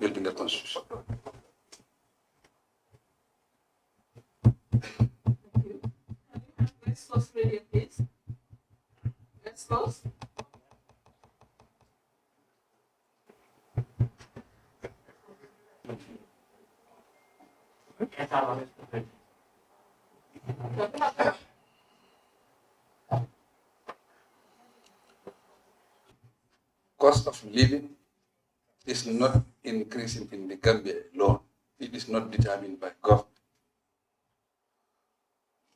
building a constitution. Thank you. Let's close radio, please. Let's close. Cost of living is not increasing in the Gambia alone. It is not determined by government.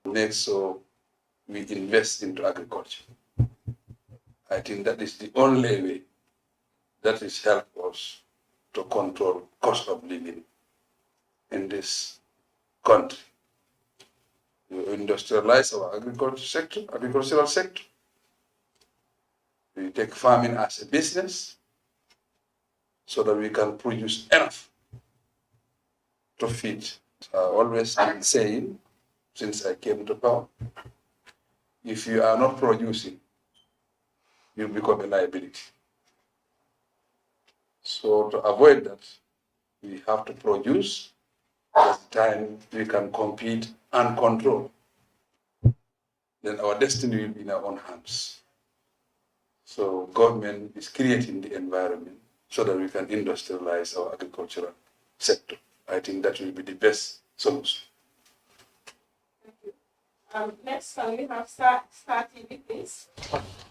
Next, so we invest into agriculture. I think that is the only way that is help us to control cost of living in this country. We industrialize our agricultural sector. We take farming as a business so that we can produce enough to feed. I always been saying, since I came to power, if you are not producing, you become a liability. So to avoid that, we have to produce at the time we can compete and control. Then our destiny will be in our own hands. So government is creating the environment so that we can industrialize our agricultural sector. I think that will be the best solution. Thank you. Next, can we have Star TV, please?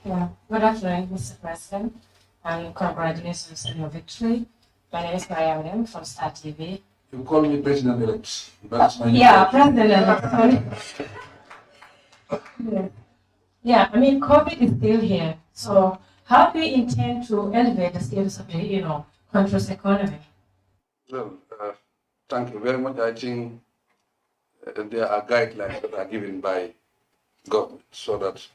Yeah, good afternoon, Mr. President, and congratulations on your victory. My name is Mariam from Star TV. You call me President-elect. Yeah, President-elect. Yeah, I mean, COVID is still here. So how do we intend to elevate the status of the, country's economy? Well, thank you very much. I think there are guidelines that are given by government so that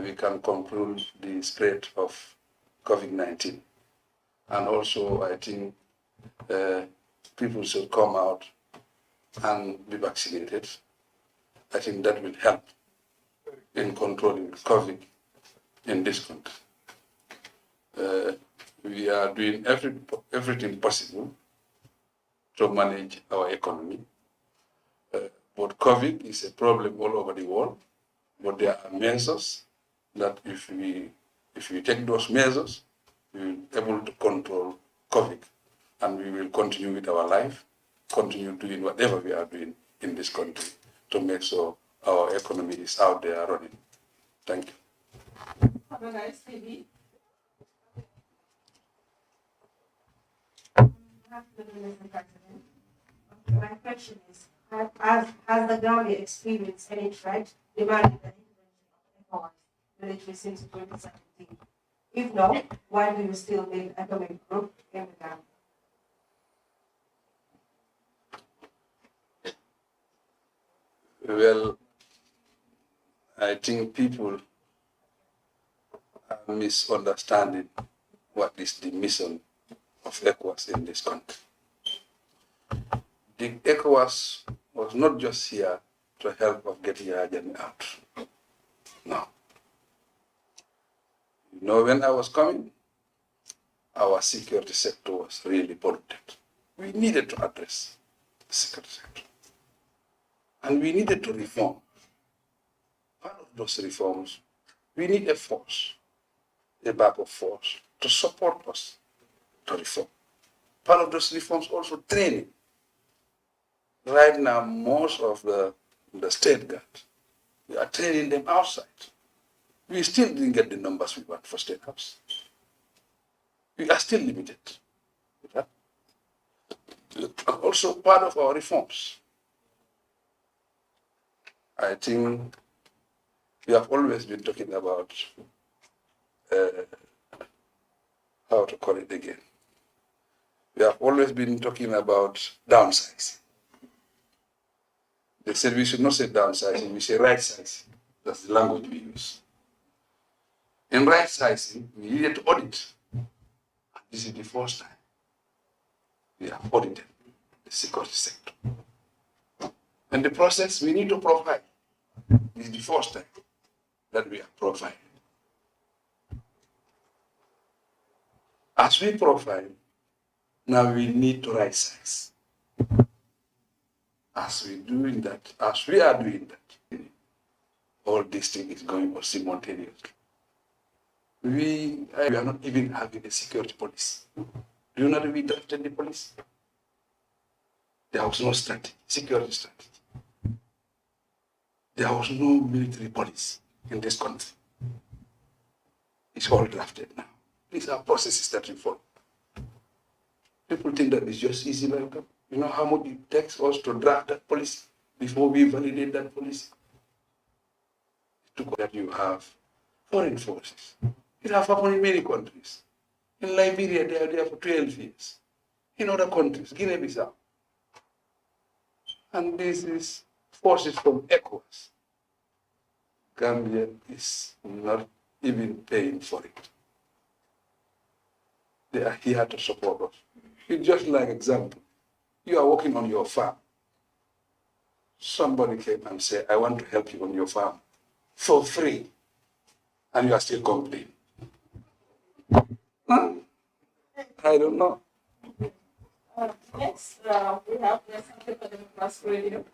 we can control the spread of COVID-19. And also, I think people should come out and be vaccinated. I think that will help in controlling COVID in this country. We are doing everything possible to manage our economy. But COVID is a problem all over the world, but there are measures that if we take those measures, we will be able to control COVID, and we will continue with our life, continue doing whatever we are doing in this country to make sure our economy is out there running. Thank you. Have a nice TV. My question is, has the Gambia experienced any threat demanding the intervention of ECOWAS military since 2017? If no, why do you still need economic group in the Gambia? Well, I think people are misunderstanding what is the mission of ECOWAS in this country. The ECOWAS was not just here to help us get Yajani out. No. When I was coming, our security sector was really polluted. We needed to address the security sector. And we needed to reform. Part of those reforms, we need a force, a backup force, to support us to reform. Part of those reforms also training. Right now, most of the state guard, we are training them outside. We still didn't get the numbers we want for state house. We are still limited with that. And also part of our reforms. I think we have always been talking about how to call it again. We have always been talking about downsizing. They said we should not say downsizing, we say right sizing. That's the language we use. In right sizing, we needed to audit. And this is the first time we have audited the security sector. In the process, we need to profile. This is the first time that we are profiling. As we profile, Now we need to right size. As we are doing that, all this thing is going on simultaneously. We are not even having a security police. Do you know that we drafted the police? There was no strategy, security strategy. There was no military police in this country. It's all drafted now. These are processes that we follow. People think that it's just easy like that. You know how much it takes us to draft that policy before we validate that policy? That you have foreign forces. It has happened in many countries. In Liberia, they are there for 12 years. In other countries, Guinea-Bissau. And this is forces from ECOWAS. Gambia is not even paying for it. They are here to support us. It's just like example. You are working on your farm. Somebody came and said, I want to help you on your farm for free. And you are still complaining. Huh? I don't know. Next, we have the Center for Democracy Radio.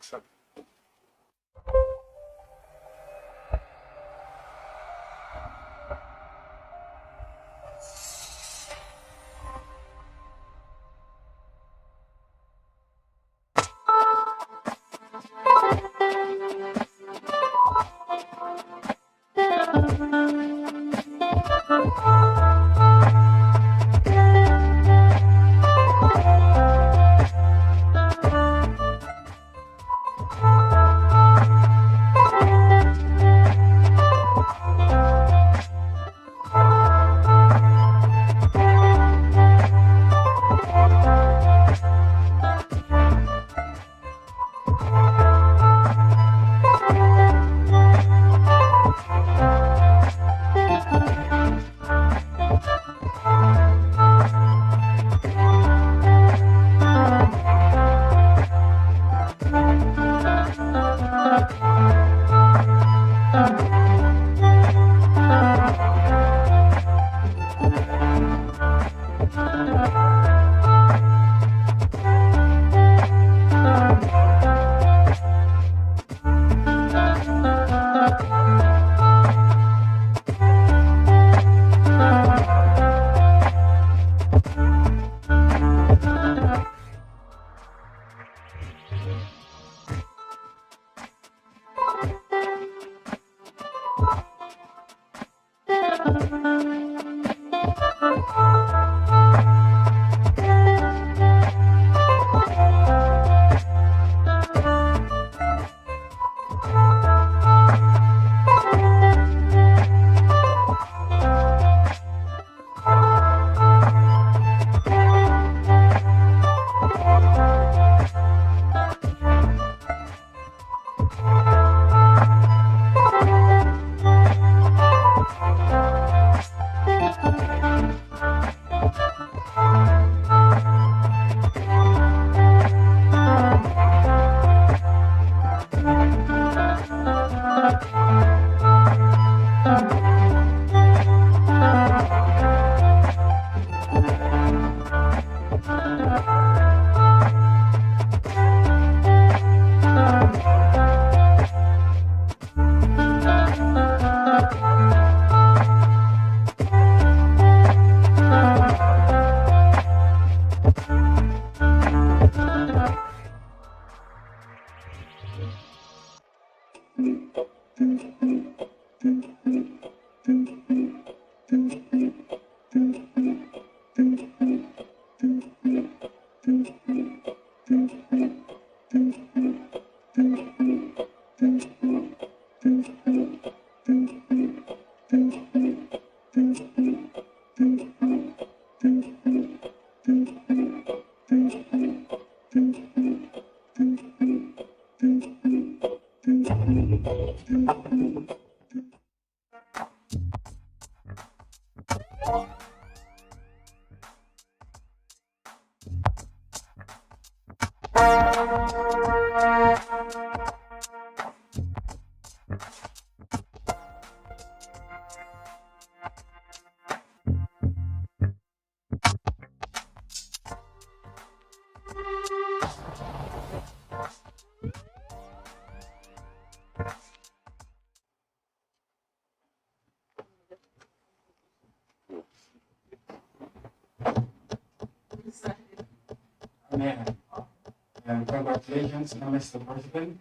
And congratulations, Mr. President.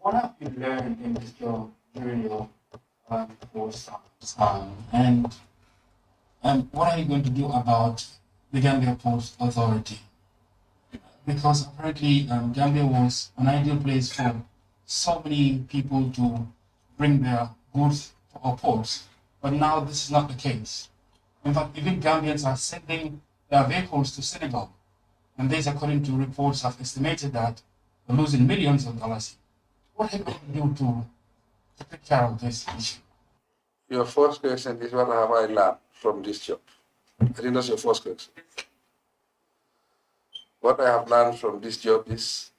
What have you learned in this job during your post? And what are you going to do about the Gambia Post Authority? Because apparently Gambia was an ideal place for so many people to bring their goods to our ports. But now this is not the case. In fact, even Gambians are sending their vehicles to Senegal. And this, according to reports, have estimated that they're losing millions of dollars. What have you do to take care of this issue? Your first question is what have I learned from this job? I think that's your first question. What I have learned from this job is,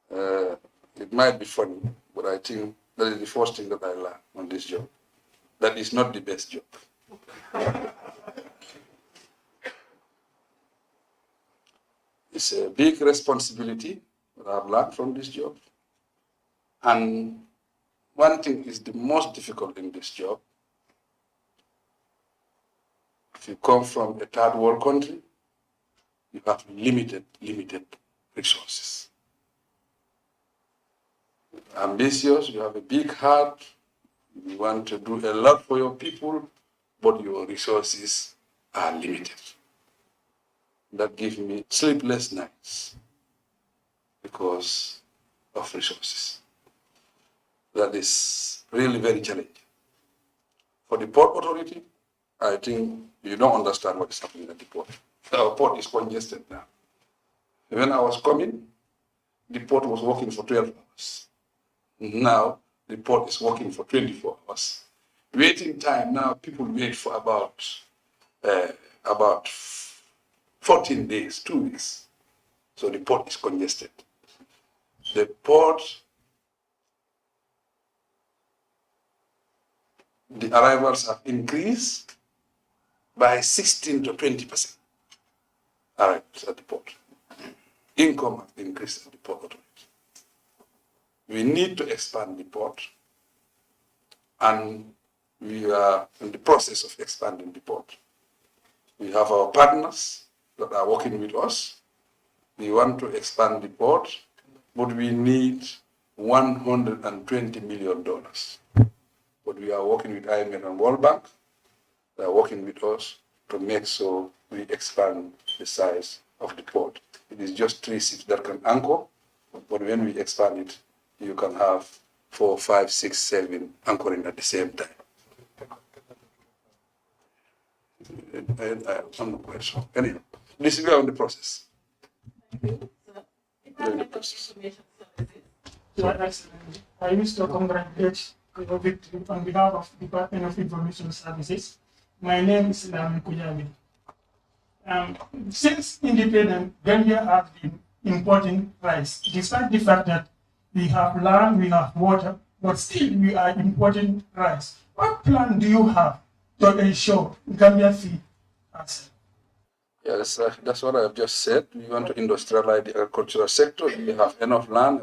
it might be funny, but I think that is the first thing that I learned on this job. That is not the best job. It's a big responsibility that I've learned from this job. And one thing is the most difficult in this job. If you come from a third world country, you have limited resources. Ambitious, you have a big heart, you want to do a lot for your people, but your resources are limited. That gives me sleepless nights because of resources. That is really very challenging. For the Port Authority, I think you don't understand what is happening at the port. Our port is congested now. When I was coming, the port was working for 12 hours. Now, the port is working for 24 hours. Waiting time, now people wait for about 14 days, 2 weeks. So the port is congested. The port, the arrivals have increased by 16 to 20%. Arrivals at the port. Income has increased at the port authority. We need to expand the port, and we are in the process of expanding the port. We have our partners that are working with us. We want to expand the port, but we need $120 million. But we are working with IMF and World Bank. They are working with us to make sure we expand the size of the port. It is just 3 ships that can anchor, but when we expand it, you can have 4, 5, 6, 7 anchoring at the same time. I'm not quite sure. Anyway, this is on the process. Thank you. So, Department of Information Services. Your Excellency, I wish to congratulate your victory on behalf of the Department of Information Services. My name is Lami Kujabi. Since independence, Gambia has been importing rice, despite the fact that we have land, we have water, but still we are importing rice. What plan do you have to ensure Gambia feed us? Yes, that's what I've just said. We want to industrialize the agricultural sector. We have enough land.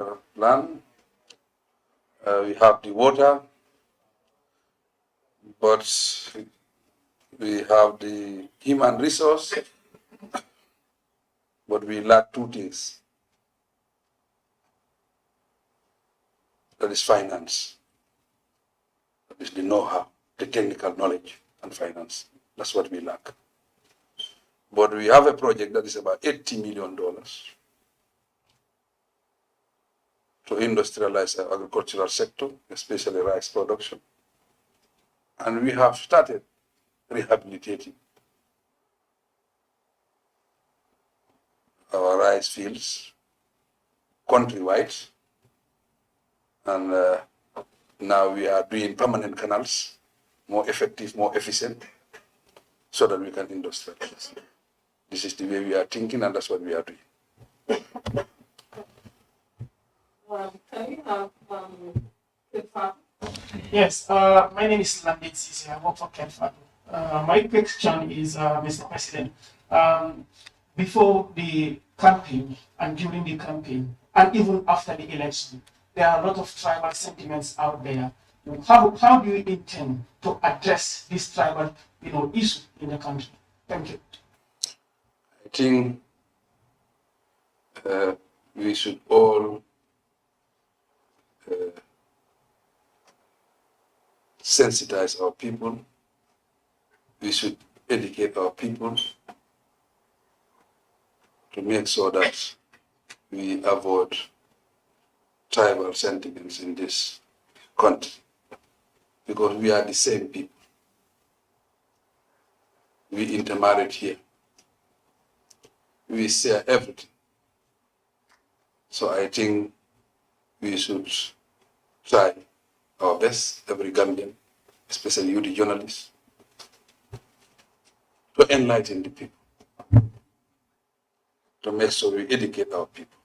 We have the water, but we have the human resource, but we lack 2 things. That is finance. That is the know-how, the technical knowledge and finance. That's what we lack. But we have a project that is about $80 million to industrialize the agricultural sector, especially rice production. And we have started rehabilitating our rice fields countrywide. And now we are doing permanent canals, more effective, more efficient, so that we can industrialize. This is the way we are thinking, and that's what we are doing. Can we have Kefa? Yes, my name is Landit Sisi. I work for Kefa. My question is, Mr. President, before the campaign and during the campaign and even after the election, there are a lot of tribal sentiments out there. How do you intend to address this tribal issue in the country? Thank you. I think we should all sensitize our people. We should educate our people to make sure that we avoid tribal sentiments in this country, because we are the same people. We intermarried here. We share everything. So I think we should try our best, every Gambian, especially you, the journalists, to enlighten the people, to make sure we educate our people,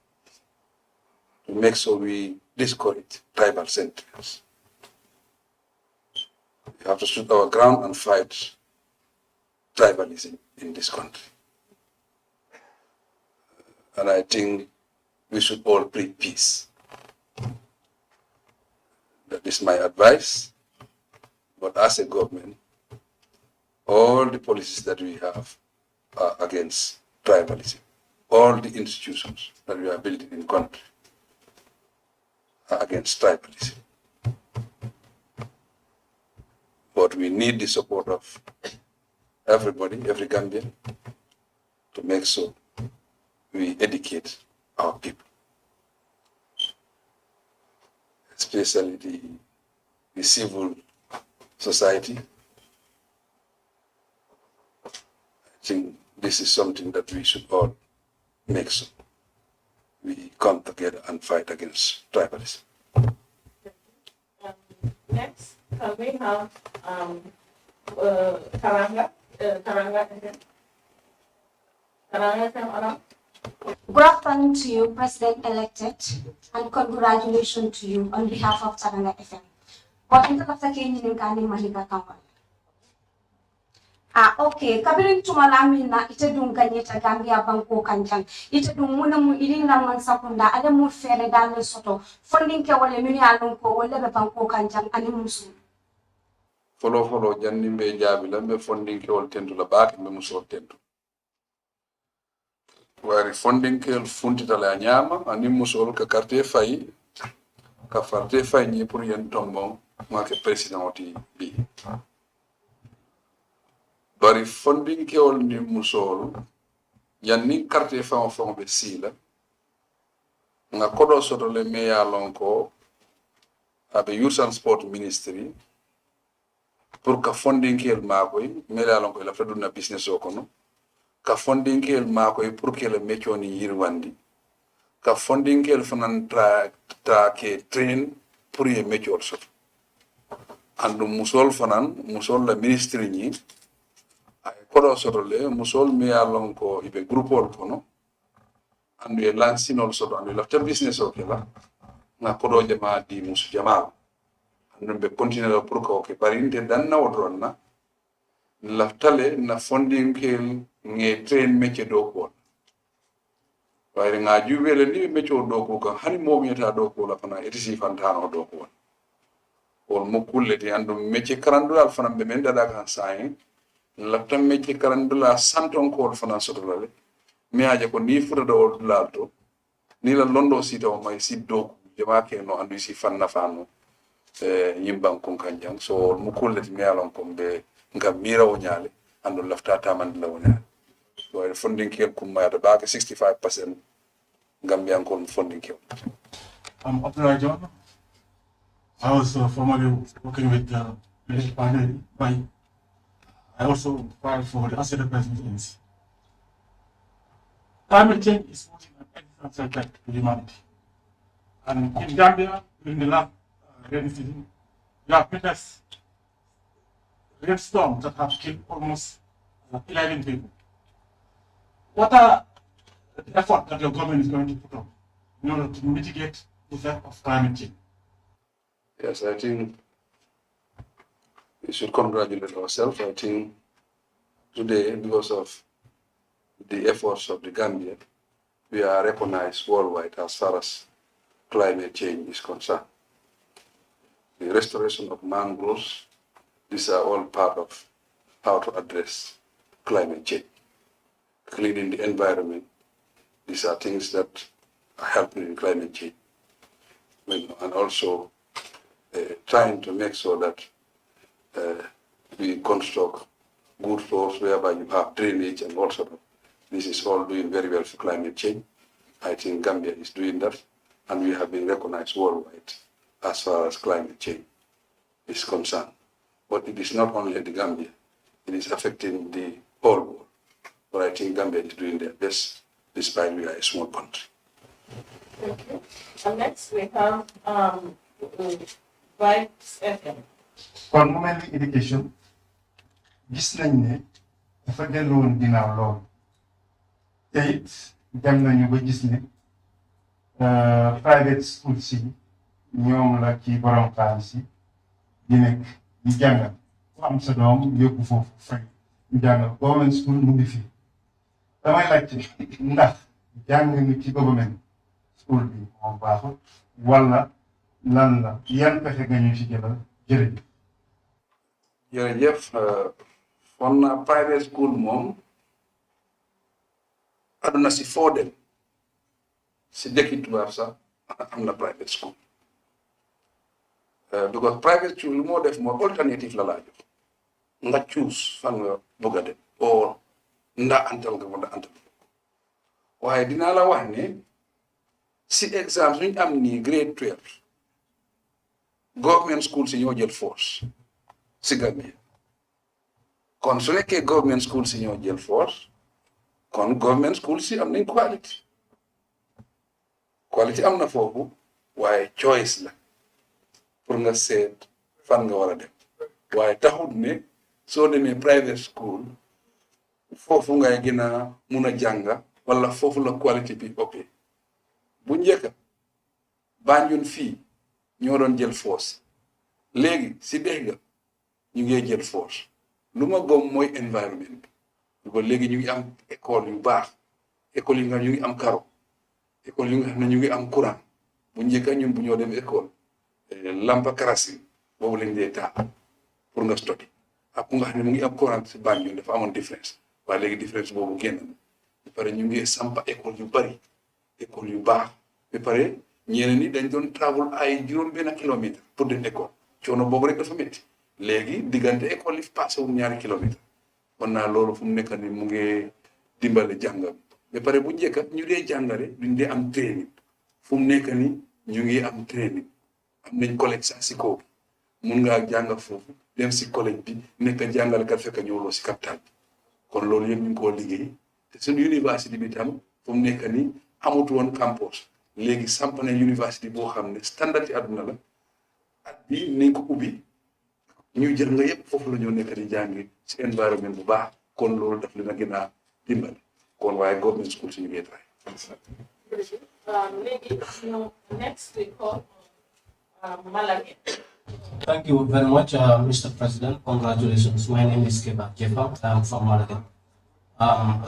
to make sure we discourage tribal sentiments. We have to stood our ground and fight tribalism in this country. And I think we should all preach peace. That is my advice. But as a government, all the policies that we have are against tribalism. All the institutions that we are building in the country are against tribalism. But we need the support of everybody, every Gambian, to make sure we educate our people, especially the civil society. I think this is something that we should all make sure we come together and fight against tribalism. Next, can we have Karanga? Karanga FM. Karanga FM, Anna? Good afternoon to you, President-elected, and congratulations to you on behalf of Taranga FM. But in the Kenya, Mahika Kampani. Okay. Kabirin tumalami na ite dung ganyeta Gambia Banko Kanjang. Ite dung muna mu ilinga man sakunda ada mu fere dale soto. Funding ke wale mini alon ko wale be Banko Kanjang ani musu. Follow janni mbe jabila mbe funding ke wal tentu la baake mbe muso tentu. Wari funding ke funtita la nyama ani muso ka carte fay ka farte fay ni pour yen tombon ma ke president oti bi. Bari funding ke ol ni musol yanni carte fon be sila nga kodo soto le meya lonko abe youth and sport ministry pour ka funding ke makoy meya lonko la fadu na business o kono ka funding ke makoy pour ke le mecho ni yirwandi ka funding ke fanan tra ke train pour ye mecho soto andu musol fanan musol la ministry ni kodo sotole musol mi alon ko ibe groupol kono andu e lansinol soto andu lafta business o kela na kodo jama di musu jama andu be continuer pour ko ke parinte danna wodronna laftale na funding kel nge train métier do ko wayre nga juwele ni métier do ko kan hani mo mieta do ko la fana etisi fantano do ko wol mo kulleti andu métier karandu al fana be men dada kan sayin lafta métier karandula santon ko fana sotolale mi aje ko ni fura do lalto ni la londo sita o may siddo jama ke no andu si fanna fano yimban kon kanjang so mu kulleti mi alon ko be ngam mira o nyaale andu lafta tamand la wona so funding ke ko ma da ba 65% ngam yan ko funding ke I'm Abdullah John. I was formerly working with the Ethiopian. I also filed for the Assistant Presidency. Climate change is posing an existential threat to humanity. And in Gambia, during the last rainy season, we have witnessed rainstorms that have killed almost 11 people. What are the efforts that your government is going to put on in order to mitigate the effect of climate change? Yes, I think we should congratulate ourselves. I think today, because of the efforts of the Gambia, we are recognized worldwide as far as climate change is concerned. The restoration of mangroves, these are all part of how to address climate change. Cleaning the environment These are things that are helping in climate change. And also trying to make sure that we construct good floors whereby you have drainage and all sort of. This is all doing very well for climate change. I think Gambia is doing that, and we have been recognized worldwide as far as climate change is concerned. But it is not only the Gambia, it is affecting the whole world. But I think Gambia is doing their best, despite we are a small country. Thank you. And next we have Vibes FM. kon mu mel ni éducation gis nañ ne dafa delloon ginnaaw lool te it dem nañu ba gis ne private school si ñoom la ci borom xaalis yi di nekk di jàngal ku am sa doom yóbbu foofu fay ñu jàngal government school mu ngi fii damay laajte ndax jàng mi ci government school bi moo baaxul wala lan la yan pexe nga ñu ci jëlal jërëjëf. jërëjëf foog naa private school moom aduna si foo dem si dëkki tubaab sax am na private school because private school lu moo def mooy alternative la laa jox nga choose fan nga bëgg a dem oo nda antal nga wala antal waaye dinaa la wax ne si exemple suñu am nii grade 12 government school si ñoo jël force si Gambia kon su nekkee government school si ñoo jël force kon government school si am nañ quality am na foofu waaye choice la pour nga seet fan nga war a dem waaye taxut ne soo demee private school foofu ngay gën a mun a jànga wala foofu la quality bi ok bu njëkka Banjul fii ñoo doon jël force léegi si dex ga ñu ngi jël force lu ma gom mooy environnement bi ko léegi ñu ngi am école yu baax école yi nga ñu ngi am karo école yi nga xam ne ñu ngi am courant bu njëkka ñun bu ñoo dem école lampa karasi boobu lañ dee taal pour nga study ak ku nga xam ne mu ngi am courant si Banjul dafa amoon différence waaye léegi différence boobu génn na ba pare ñu ngi sampa école yu bari école yu baax ba pare ñeneen ñi dañ doon travel ay juróom-benn kilomètre pour dem école coono boobu rek dafa métti léegi diggante école yi passé wu 2 kilomètre kon naa loolu fu mu nekk ni mu ngi dimbale jàngam ba pare bu njëkk ñu dee jàngale duñ dee am training fu mu nekk ni ñu ngi am training am nañ collège sax si kaw bi mun ngaa jàng foofu dem si collège bi nekk jàngalekat fekk ñëwloo si capital bi kon loolu yëpp ñu ngi koo liggéey te suñu université bi tam fu mu nekk ni amut woon campus léegi samp nañ université boo xam ne standard ci àdduna la at bi nañ ko ubbi ñu jël nga yëpp foofu la ñoo nekk di jàngi si environnement bu baax kon loolu daf leen a gën a dimbali kon waaye government school si ñu ngi try. Next we call Malawi. Thank you very much, Mr. President. Congratulations. My name is Keba Jefa. I'm from Malawi.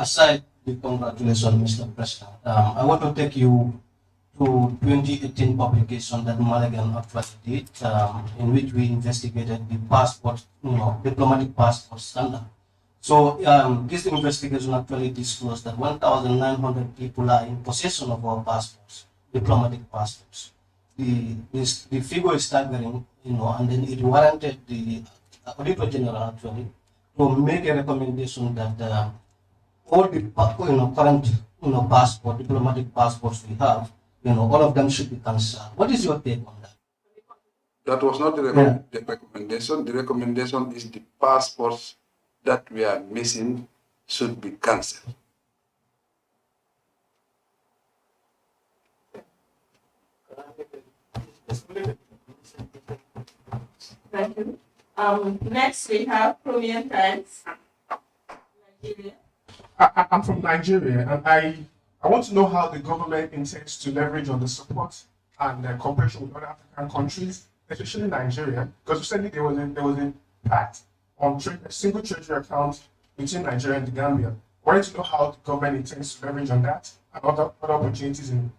Aside the congratulations, Mr. President, I want to take you to 2018 publication that Malagan actually did, in which we investigated the passport, diplomatic passport standard. So this investigation actually disclosed that 1,900 people are in possession of our passports, diplomatic passports. The figure is staggering, and then it warranted the Auditor General actually to make a recommendation that all the current passport, diplomatic passports we have, all of them should be cancelled. What is your take on that? That was not the recommendation. The recommendation is the passports that we are missing should be cancelled. Thank you. Next we have Promean Times, Nigeria. I'm from Nigeria, and I want to know how the government intends to leverage on the support and cooperation with other African countries, especially Nigeria, because recently there was a pact on a single treasury account between Nigeria and the Gambia. I wanted to know how the government intends to leverage on that and other opportunities in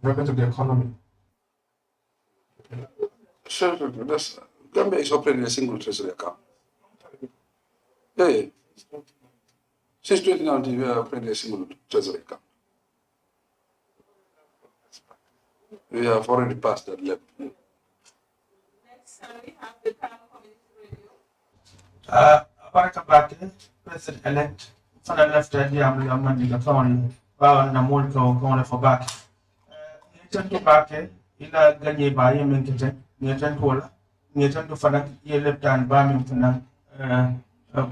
relevant to the economy. So Gambia is operating a single treasury account. Yeah. Since 2019, we are operating a single treasury account. We have already passed that level. Next, we have the Kano Community Radio. Baraka Bake, President-elect, fana lafta diam la mandiga kawon bawan na mol ko ko for Bake. Ngetan to Bake ila ganye ba yemen kete ngetan to wala ngetan to fana yeleftan ba min fana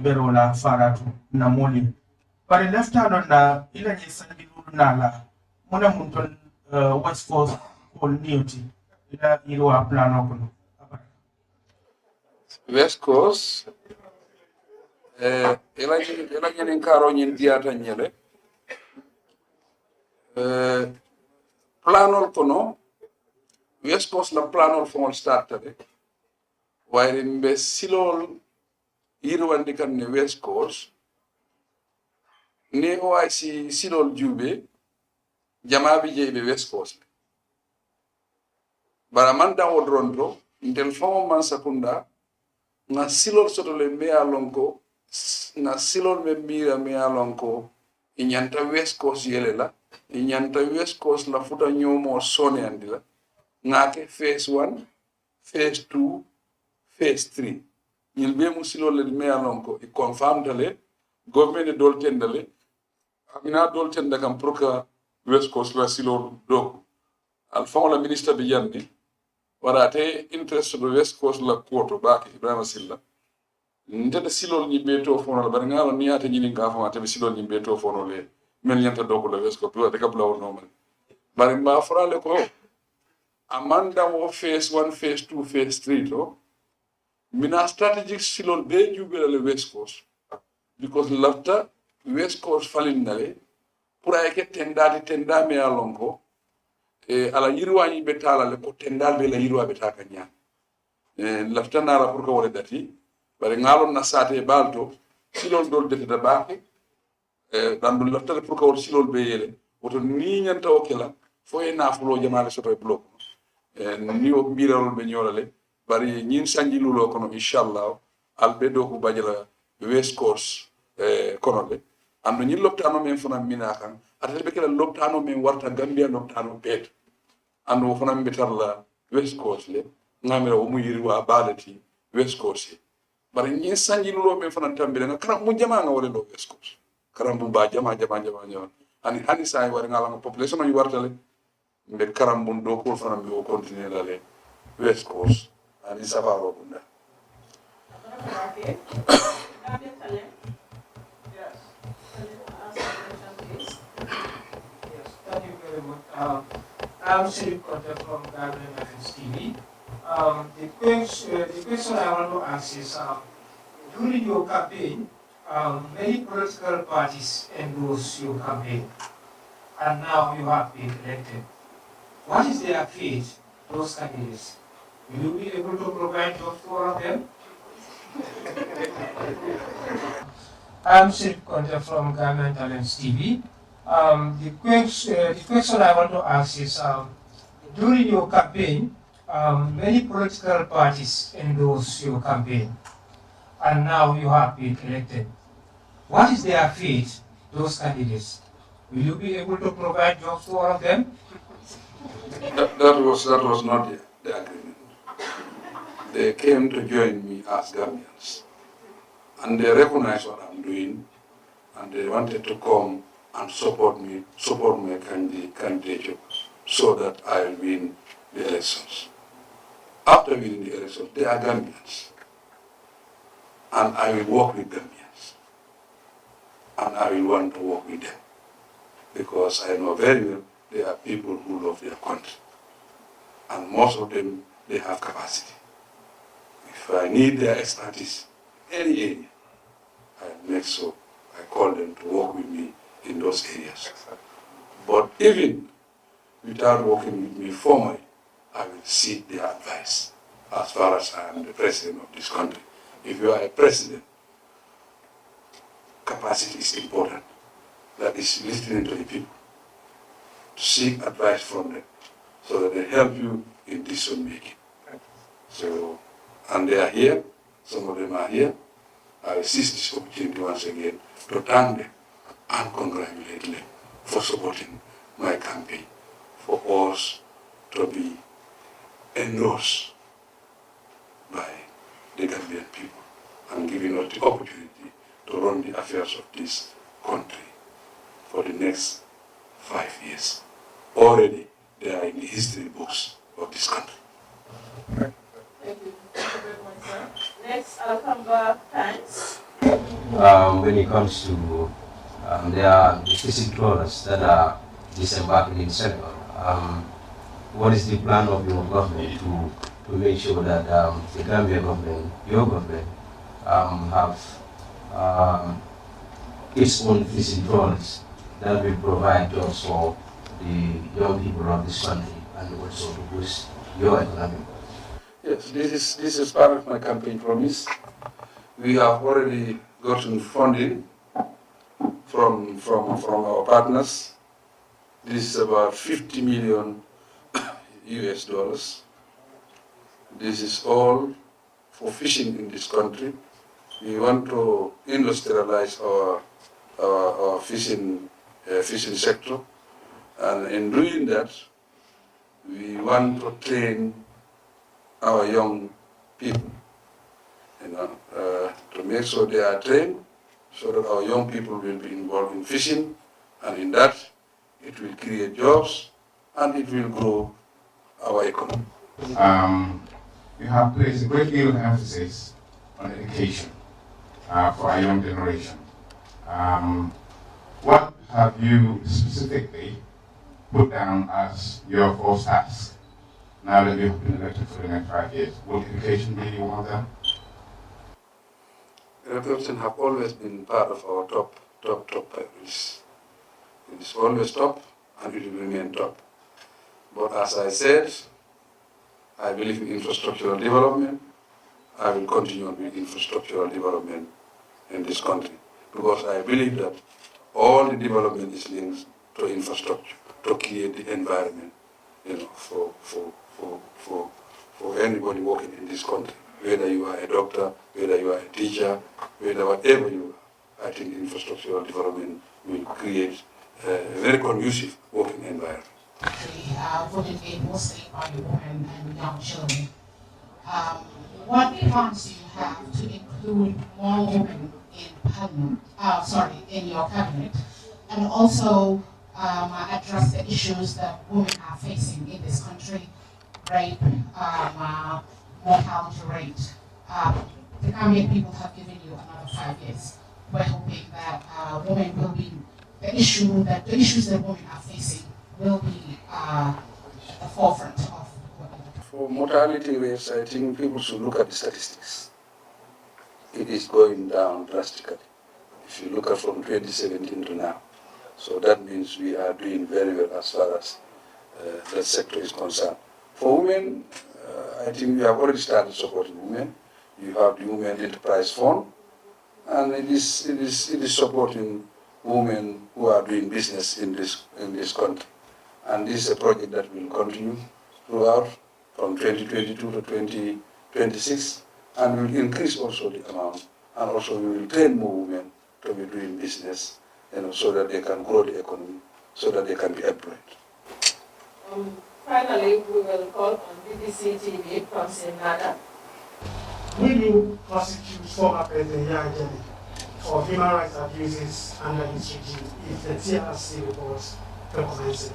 berola faratu na moli. Bari lafta don na ila ni sandi na la mona mun ton West Coast ko nioti ila ilwa plano ko. West Coast, ela ñenen karo ñen diyata ñele planol kono West Coast la planol fongol startade wayre mbe silol yirwandi kan ne West Coast ne OIC silol jube jamaɓe jeyɓe West Coast bara man dawo dronto ntel famo man sakunda na silol sotole meya lonko na silol me mira meya lonko inyanta West Coast yele la inyanta West Coast la futa nyomo sone andi la ngake phase 1 phase 2 phase 3 ñil be mu silol le meya lonko i confirm dale government dol tendale amina dol tenda kam pour que West Coast la silol do al fond la ministre bi yandi warate interest do West Coast la koto baki Ibrahima Silla ndede silol ñi beto fono la bari ngalo niata ñi nga fama tabe silol ñi beto fono le men ñanta dogo la West Coast de kabla wono man bari ma frale ko amanda wo phase 1 phase 2 phase 3 to mina strategic silol be jubela le West Coast because lafta West Coast falin nale pour ay ke tenda me alonko ala yirwañi be tala le ko tendal be la yirwa be taka nya laftana la pour ko wala dati bare ngalon na sate balto silol dol dete da baake dan dul laftale pour ko wala silol be yele woto ni nyanta o kala fo e na fulo jamaale soto e blok ni o birarol be nyolale bari ñin sanji lulo kono inshallah albe do ko bajala West Coast kono le ando ñin loptano men fona mina kan atale be kala loptano men warta Gambia loptano bet ando fona mbitar la West Coast le ngamira o mu yiri wa balati West Coast bari ñin sanji lulo men fona tambile nga kala mu jama nga wala lo West Coast karambu ba jama ani hani say war ngala nga population ñu wartale mbe karambu do ko fona mbi o continuer la le West Coast ani safaro bunda Okay. Yes. Yes, thank you very much. I'm Sirip Kote from Garden FS TV. The question I want to ask is, during your campaign, many political parties endorse your campaign, and now you have been elected. What is their fate, those candidates? Will you be able to provide jobs to all of them? I'm Sirip Kote from Garden Talents TV. The question I want to ask is, during your campaign, many political parties endorse your campaign, and now you have been elected. What is their fate, those candidates? Will you be able to provide jobs to all of them? That was not the agreement. They came to join me as Gambians, and they recognize what I'm doing, and they wanted to come and support my candidature, so that I will win the elections. After winning the elections, they are Gambians, and I will work with Gambians, and I will want to work with them, because I know very well they are people who love their country, and most of them, they have capacity. If I need their expertise in any area, I make sure I call them to work with me in those areas. But even without working with me formally, I will seek their advice as far as I am the president of this country. If you are a president, capacity is important. That is listening to the people, to seek advice from them, so that they help you in decision making. So, and they are here, some of them are here. I will seize this opportunity once again to thank them and congratulate them for supporting my campaign, for us to be endorsed by the Gambian people and giving us the opportunity to run the affairs of this country for the next 5 years. Already, they are in the history books of this country. Thank you. Thank you very much, sir. Next, I'll come back. Thanks. When it comes to there are fishing trawlers that are disembarking in Senegal. What is the plan of your government to make sure that the Gambia government, your government, have its own fishing trawlers that will provide jobs for the young people of this country and also to boost your economy? Yes, this is part of my campaign promise. We have already gotten funding from our partners. This is about 50 million US dollars. This is all for fishing in this country. We want to industrialize our fishing sector, and in doing that, we want to train our young people, to make sure they are trained, so that our young people will be involved in fishing, and in that, it will create jobs and it will grow our economy. You have placed a great deal of emphasis on education for our young generation. What have you specifically put down as your first task now that you have been elected for the next 5 years? Will education be one of them? Education have always been part of our top priorities. It is always top and it will remain top. But as I said, I believe in infrastructural development. I will continue with infrastructural development in this country because I believe that all the development is linked to infrastructure, to create the environment, for anybody working in this country. Whether you are a doctor, whether you are a teacher, whether whatever you are, I think infrastructural development will create a very conducive working environment. Voted in mostly by women and young children. What plans do you have to include more women in parliament, in your cabinet, and also address the issues that women are facing in this country, rape, mortality rate? The Gambian people have given you another 5 years. We're hoping that women will be, the issues that women are facing will be at the forefront of what we do. For mortality rates, I think people should look at the statistics. It is going down drastically. If you look at from 2017 to now. So that means we are doing very well as far as that sector is concerned. For women, I think we have already started supporting women. You have the Women Enterprise Fund, and it is supporting women who are doing business in this country. And this is a project that will continue throughout from 2022 to 2026, and will increase also the amount, and also we will train more women to be doing business, so that they can grow the economy, so that they can be employed. Finally, we will call on BBC TV from Nada. Will you prosecute former President Yahya Jammeh for human rights abuses under his regime if the TRC reports recommends it?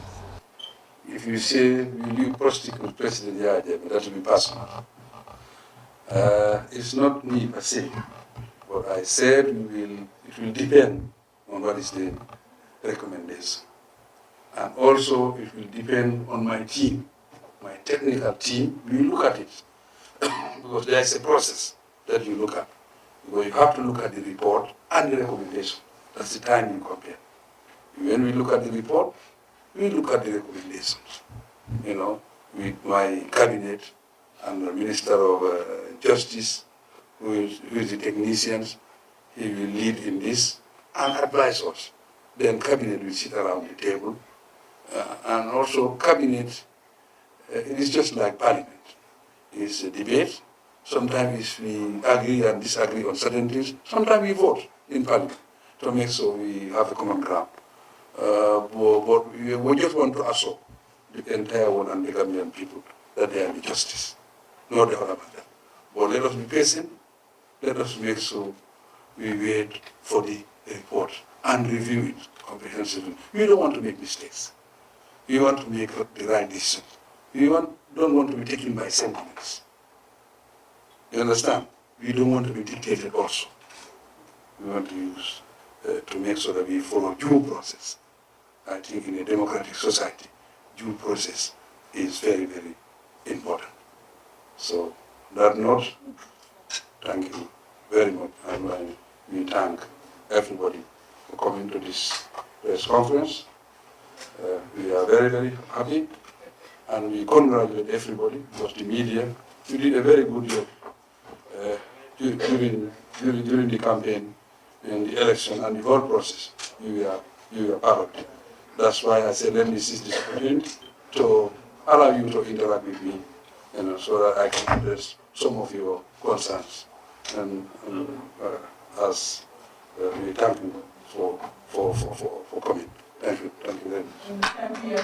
If you say, will you prosecute President Yahya Jammeh, that will be personal. It's not me per se, but I said it will depend on what is the recommendation. And also it will depend on my team, my technical team. We look at it because there is a process that you look at. Because you have to look at the report and the recommendation. That's the time you compare. When we look at the report, we look at the recommendations. With my cabinet and the Minister of Justice, who is the technicians, he will lead in this and advise us. Then cabinet will sit around the table. And also cabinet, it is just like parliament. It's a debate. Sometimes we agree and disagree on certain things. Sometimes we vote in parliament to make sure we have a common ground. But we just want to assure the entire world and the Gambian people that there will be justice. No doubt about that. But let us be patient. Let us make sure we wait for the report and review it comprehensively. We don't want to make mistakes. We want to make the right decision. We don't want to be taken by sentiments. You understand? We don't want to be dictated also. We want to use, to make sure that we follow due process. I think in a democratic society, due process is very, very important. So, on that note, thank you very much. And we thank everybody for coming to this press conference. We are very, very happy. And we congratulate everybody because the media, you did a very good job during the campaign, in the election and the whole process. You are part of it. That's why I said, let me seize this opportunity to allow you to interact with me, so that I can address some of your concerns. And as we thank you for coming. Thank you very much. Thank you.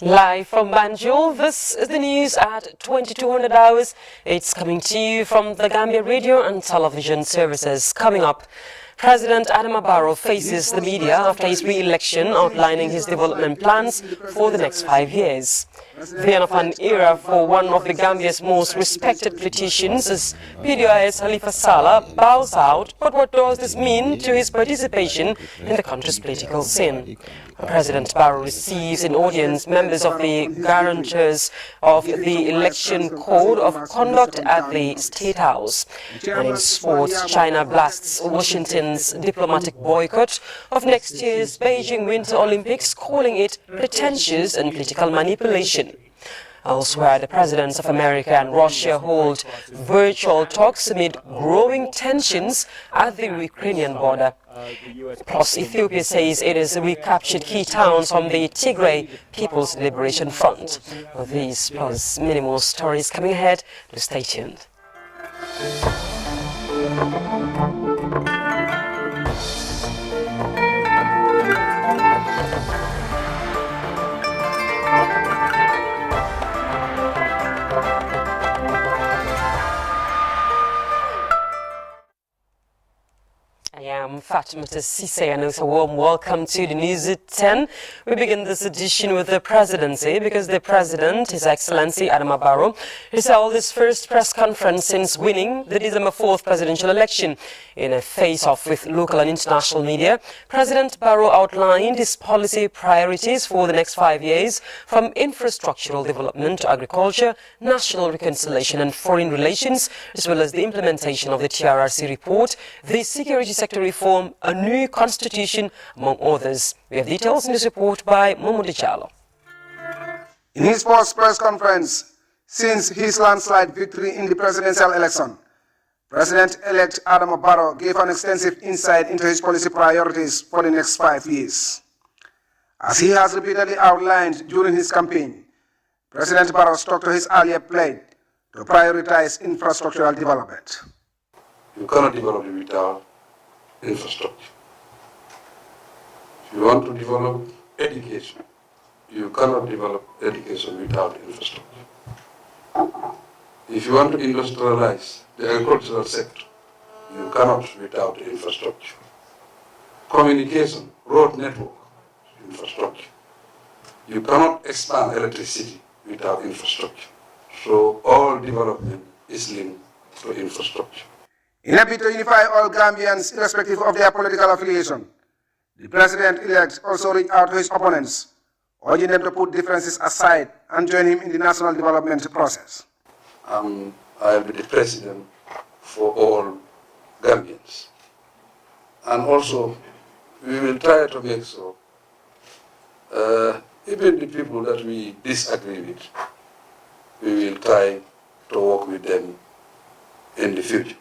Live from Banjul, this is the news at 2200 hours. It's coming to you from the Gambia Radio and Television Services. Coming up, President Adama Barrow faces the media after his re-election, outlining his development plans for the next 5 years. The end of an era for one of the Gambia's most respected politicians, as PDI's Halifa Sallah bows out. But what does this mean to his participation in the country's political scene? President Barrow receives in audience members of the guarantors of the Election Code of Conduct at the State House. And in sports, China blasts Washington's diplomatic boycott of next year's Beijing Winter Olympics, calling it pretentious and political manipulation. Elsewhere, the presidents of America and Russia hold virtual talks amid growing tensions at the Ukrainian border. Plus, Ethiopia says it has recaptured key towns on the Tigray People's Liberation Front. These plus many more stories coming ahead. Stay tuned. I am Fatimata Sise, and it's a warm welcome to the News at 10. We begin this edition with the presidency because the president, His Excellency Adama Barrow, has held his first press conference since winning the December 4th presidential election. In a face-off with local and international media, President Barrow outlined his policy priorities for the next 5 years, from infrastructural development to agriculture, national reconciliation and foreign relations, as well as the implementation of the TRRC report, the security sector reform, a new constitution, among others. We have details in this report by Momo Diallo. In his first press conference since his landslide victory in the presidential election, President-elect Adama Barrow gave an extensive insight into his policy priorities for the next 5 years. As he has repeatedly outlined during his campaign, President Barrow stuck to his earlier pledge to prioritize infrastructural development. You cannot develop it without infrastructure. If you want to develop education, you cannot develop education without infrastructure. If you want to industrialize the agricultural sector, you cannot without infrastructure. Communication, road network, infrastructure. You cannot expand electricity without infrastructure. So all development is linked to infrastructure. In a bid to unify all Gambians, irrespective of their political affiliation, the president-elect also reached out to his opponents, urging them to put differences aside and join him in the national development process. I'll be the president for all Gambians. And also, we will try to make sure, even the people that we disagree with, we will try to work with them in the future.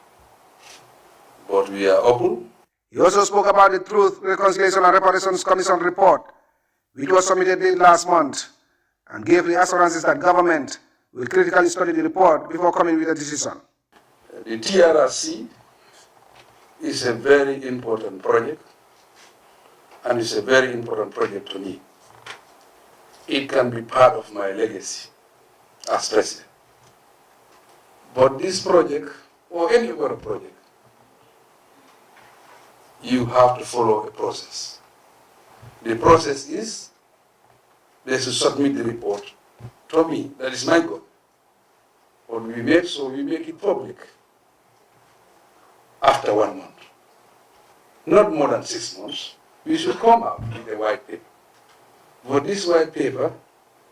But we are open. He also spoke about the Truth, Reconciliation and Reparations Commission report, which was submitted late last month, and gave the assurances that government will critically study the report before coming with a decision. The TRRC is a very important project, and it's a very important project to me. It can be part of my legacy as president. But this project, or any other project, you have to follow a process. The process is they should submit the report to me. That is my goal. But we make it public after 1 month. Not more than 6 months. We should come out with a white paper. But this white paper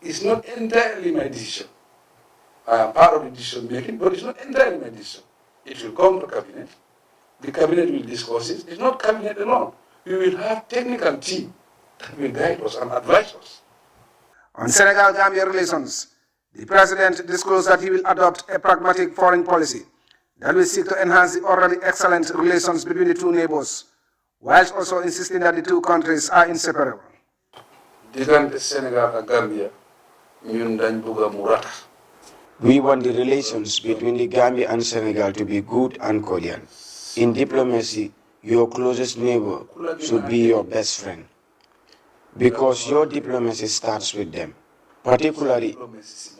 is not entirely my decision. I am part of the decision making, but it's not entirely my decision. It will come to cabinet. The cabinet will discuss it. It's not cabinet alone. We will have technical team that will guide us and advise us. On Senegal-Gambia relations, the president disclosed that he will adopt a pragmatic foreign policy that will seek to enhance the already excellent relations between the two neighbors, whilst also insisting that the two countries are inseparable. Diggante Senegal and Gambia, ñun dañ bëgg mu ratax. We want the relations between the Gambia and Senegal to be good and cordial. In diplomacy, your closest neighbor should be your best friend, because your diplomacy starts with them. Particularly,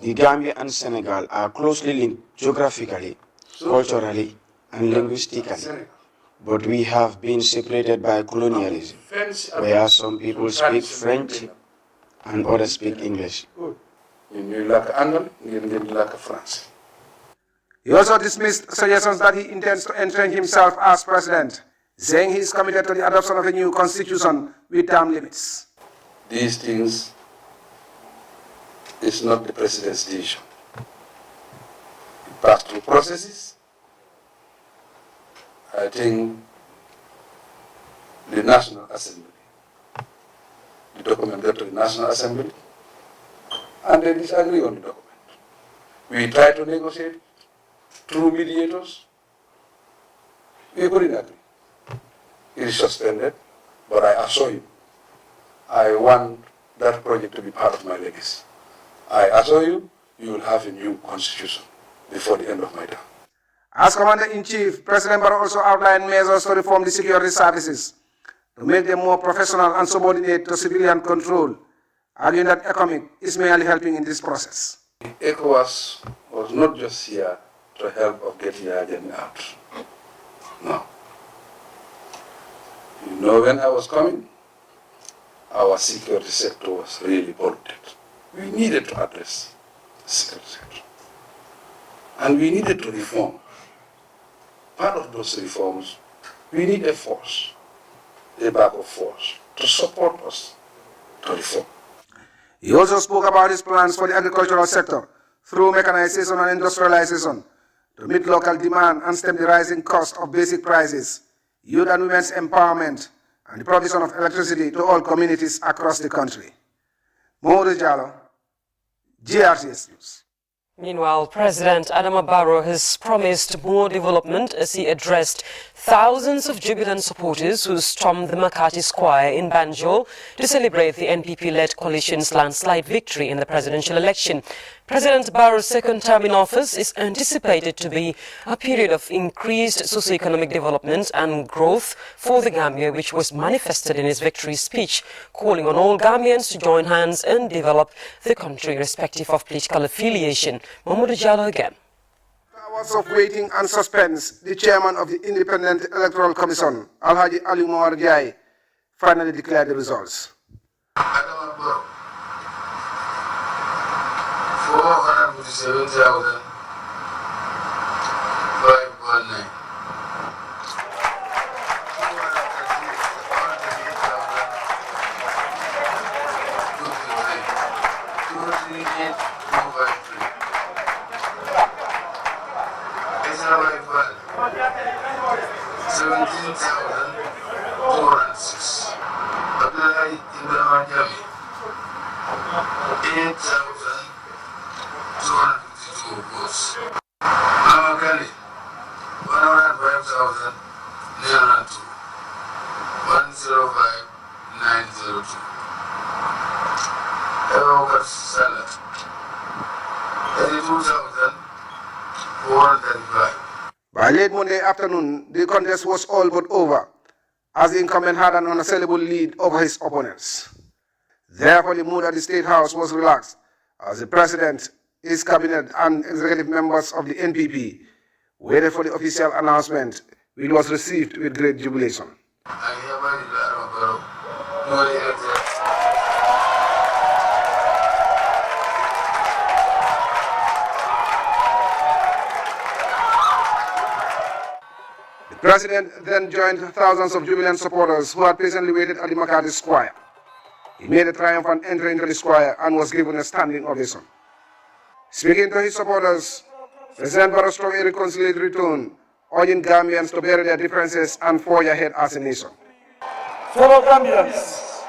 the Gambia and Senegal are closely linked geographically, culturally, and linguistically. But we have been separated by colonialism, where some people speak French and others speak English. He also dismissed suggestions that he intends to entrench himself as president, saying he is committed to the adoption of a new constitution with term limits. These things is not the president's decision. It passed through processes. I think the National Assembly, the document got to the National Assembly, and they disagree on the document. We tried to negotiate through mediators. We couldn't agree. It is suspended, but I assure you, I want that project to be part of my legacy. I assure you, you will have a new constitution before the end of my term. As Commander-in-Chief, President Barrow also outlined measures to reform the security services to make them more professional and subordinate to civilian control, arguing that ECOMIC is merely helping in this process. ECOWAS was not just here to help of getting the agenda out. No. You know, when I was coming, our security sector was really polluted. We needed to address the security sector. And we needed to reform. Part of those reforms, we need a force, a backup force, to support us to reform. He also spoke about his plans for the agricultural sector through mechanization and industrialization to meet local demand and stem the rising cost of basic prices, youth and women's empowerment, and the provision of electricity to all communities across the country. Mamadou Jallow, GRTS News. Meanwhile, President Adama Barrow has promised more development as he addressed thousands of jubilant supporters who stormed the Makati Square in Banjul to celebrate the NPP-led coalition's landslide victory in the presidential election. President Barrow's second term in office is anticipated to be a period of increased socio-economic development and growth for the Gambia, which was manifested in his victory speech, calling on all Gambians to join hands and develop the country irrespective of political affiliation. Mamadou Jallow again. Hours of waiting and suspense, the chairman of the Independent Electoral Commission, Alhaji Ali Moar Jai, finally declared the results. 447,519. 902. Ever Senate. 82,435. By late Monday afternoon, the contest was all but over, as the incumbent had an unassailable lead over his opponents. Therefore, the mood at the State House was relaxed, as the President, his cabinet, and executive members of the NPP waited for the official announcement, which was received with great jubilation. The President then joined thousands of jubilant supporters who had patiently waited at the McCarthy Square. He made a triumphant entry into the square and was given a standing ovation. Speaking to his supporters, President Barrow struck a reconciliatory tone, urging Gambians to bury their differences and forge ahead as a nation. Fellow Gambians,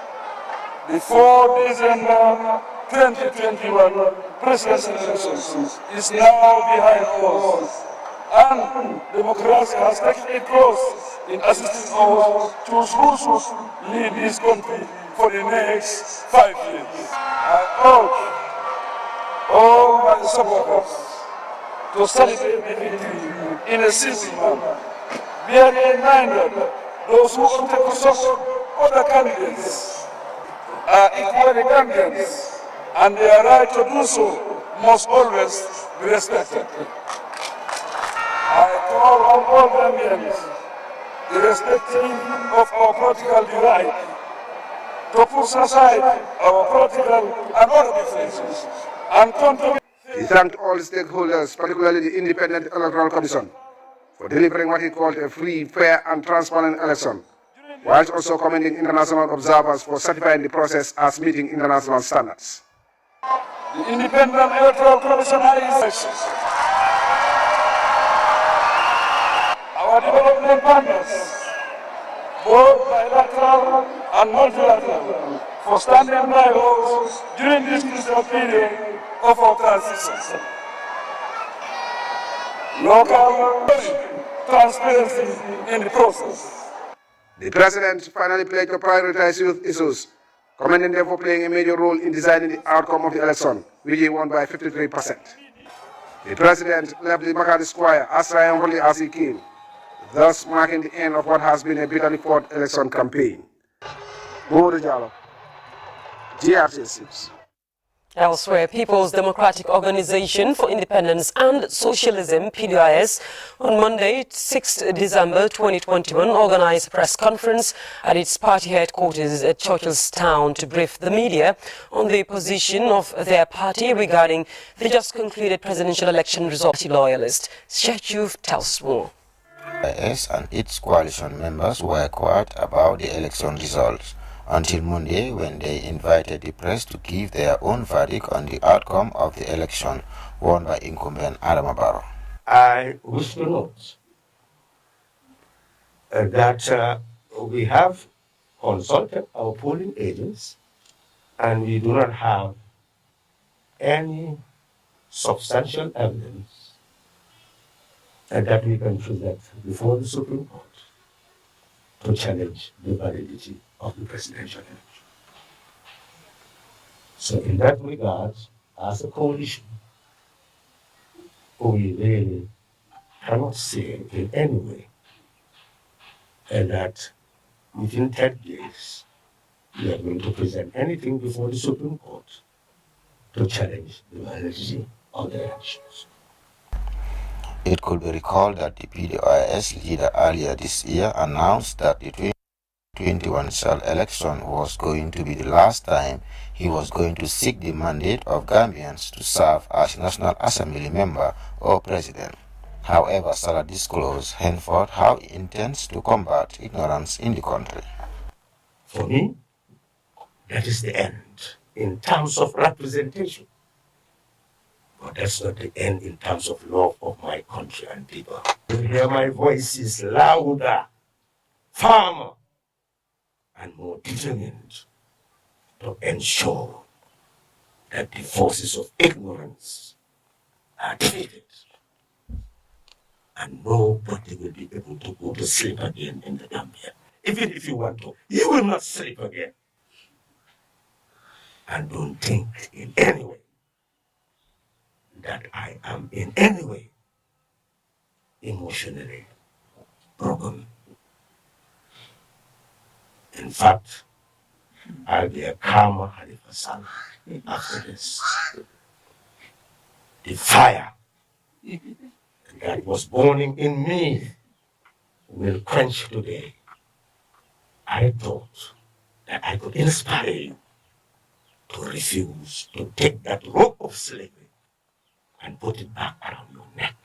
before December 2021 presidential elections is now behind us, and democracy has taken its course in assisting us to choose who should lead this country for the next 5 years. I urge all my supporters to celebrate the victory in a simple manner, bearing in mind that those who opted to support other candidates are equally Gambians, and their right to do so must always be respected. I call on all Gambians, irrespective of our political divide, to push aside our political and other differences and come together. He thanked all stakeholders, particularly the Independent Electoral Commission, for delivering what he called a free, fair, and transparent election, whilst also commending international observers for certifying the process as meeting international standards. The Independent Electoral Commission is our development partners, both bilateral and multilateral, for standing by us during this crucial period of our transition. Local transparency in the process. The President finally pledged to prioritize youth issues, commending them for playing a major role in deciding the outcome of the election, which he won by 53%. The President left the McCarthy Square as triumphantly as he came, thus marking the end of what has been a bitterly fought election campaign. Bodo Jallo, GRT6. Elsewhere, People's Democratic Organization for Independence and Socialism, PDIS, on Monday, 6 December 2021, organized a press conference at its party headquarters at Churchillstown to brief the media on the position of their party regarding the just concluded presidential election result. Loyalist Shachuf tells more. PDIS and its coalition members were quiet about the election results until Monday, when they invited the press to give their own verdict on the outcome of the election won by incumbent Barrow. I wish to note that we have consulted our polling agents, and we do not have any substantial evidence that we can present before the Supreme Court to challenge the validity of the presidential election. So in that regard, as a coalition, we really cannot say in any way that within 10 days we are going to present anything before the Supreme Court to challenge the validity of the elections. It could be recalled that the PDIS leader earlier this year announced that the 2021 cell election was going to be the last time he was going to seek the mandate of Gambians to serve as National Assembly member or president. However, Salah disclosed henceforth how he intends to combat ignorance in the country. For me, that is the end in terms of representation. But that's not the end in terms of love of my country and people. You hear my voice is louder, firmer, and more determined to ensure that the forces of ignorance are defeated and nobody will be able to go to sleep again in the Gambia. even if you want to. You will not sleep again. And don't think in any way that I am in any way emotionally broken. In fact, I'll be a calmer Halifa Saleh after this. The fire that was burning in me will quench today. I thought that I could inspire you to refuse to take that rope of slavery and put it back around your neck.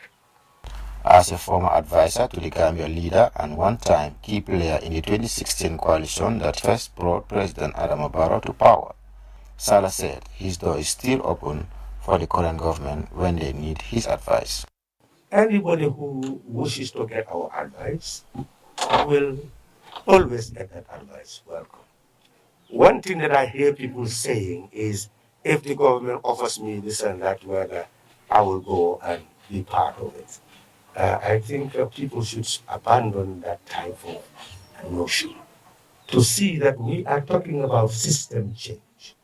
As a former advisor to the Gambia leader and one-time key player in the 2016 coalition that first brought President Adama Barrow to power, Saleh said his door is still open for the current government when they need his advice. Anybody who wishes to get our advice will always get that advice. Welcome. One thing that I hear people saying is, if the government offers me this and that, whether I will go and be part of it. I think people should abandon that type of notion to see that we are talking about system change.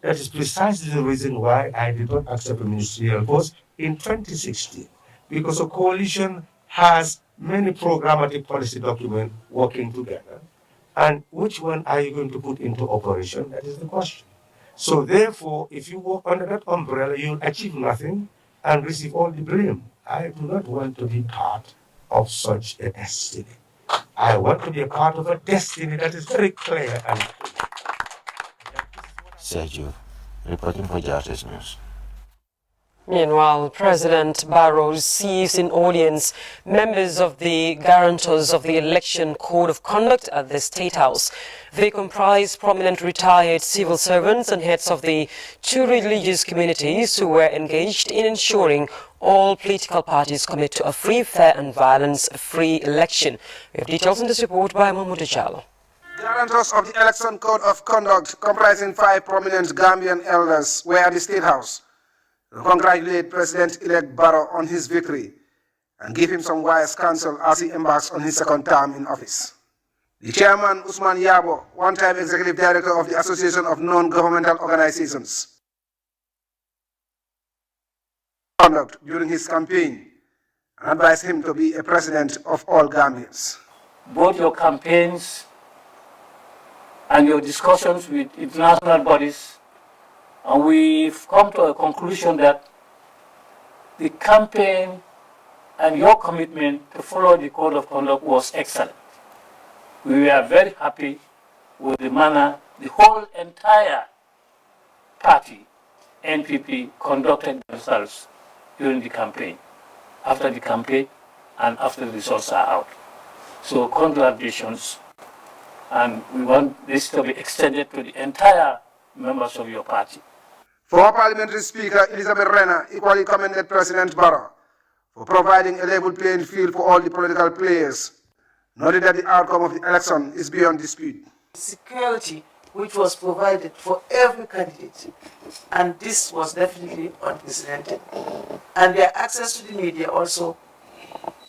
That is precisely the reason why I did not accept a ministerial post in 2016, because a coalition has many programmatic policy documents working together. And which one are you going to put into operation? That is the question. So therefore, if you work under that umbrella, you'll achieve nothing and receive all the blame. I do not want to be part of such a destiny. I want to be a part of a destiny that is very clear and Sergio, reporting for Justice News. Meanwhile, President Barrow receives in audience members of the guarantors of the Election Code of Conduct at the State House. They comprise prominent retired civil servants and heads of the two religious communities who were engaged in ensuring all political parties commit to a free, fair and violence-free election. We have details in this report by Mahmoud Jallo. Guarantors of the Election Code of Conduct, comprising 5 prominent Gambian elders, were at the State House to congratulate President-elect Barrow on his victory and give him some wise counsel as he embarks on his second term in office. The chairman, Usman Yabo, one-time executive director of the Association of Non-Governmental Organizations, conduct during his campaign and advised him to be a president of all Gambians. Both your campaigns and your discussions with international bodies, and we've come to a conclusion that the campaign and your commitment to follow the code of conduct was excellent. We were very happy with the manner the whole entire party, NPP, conducted themselves during the campaign, after the campaign, and after the results are out. So congratulations, and we want this to be extended to the entire members of your party. Former Parliamentary Speaker Elizabeth Renner equally commended President Barrow for providing a level playing field for all the political players, noting that the outcome of the election is beyond dispute. Security which was provided for every candidate, and this was definitely unprecedented. And their access to the media also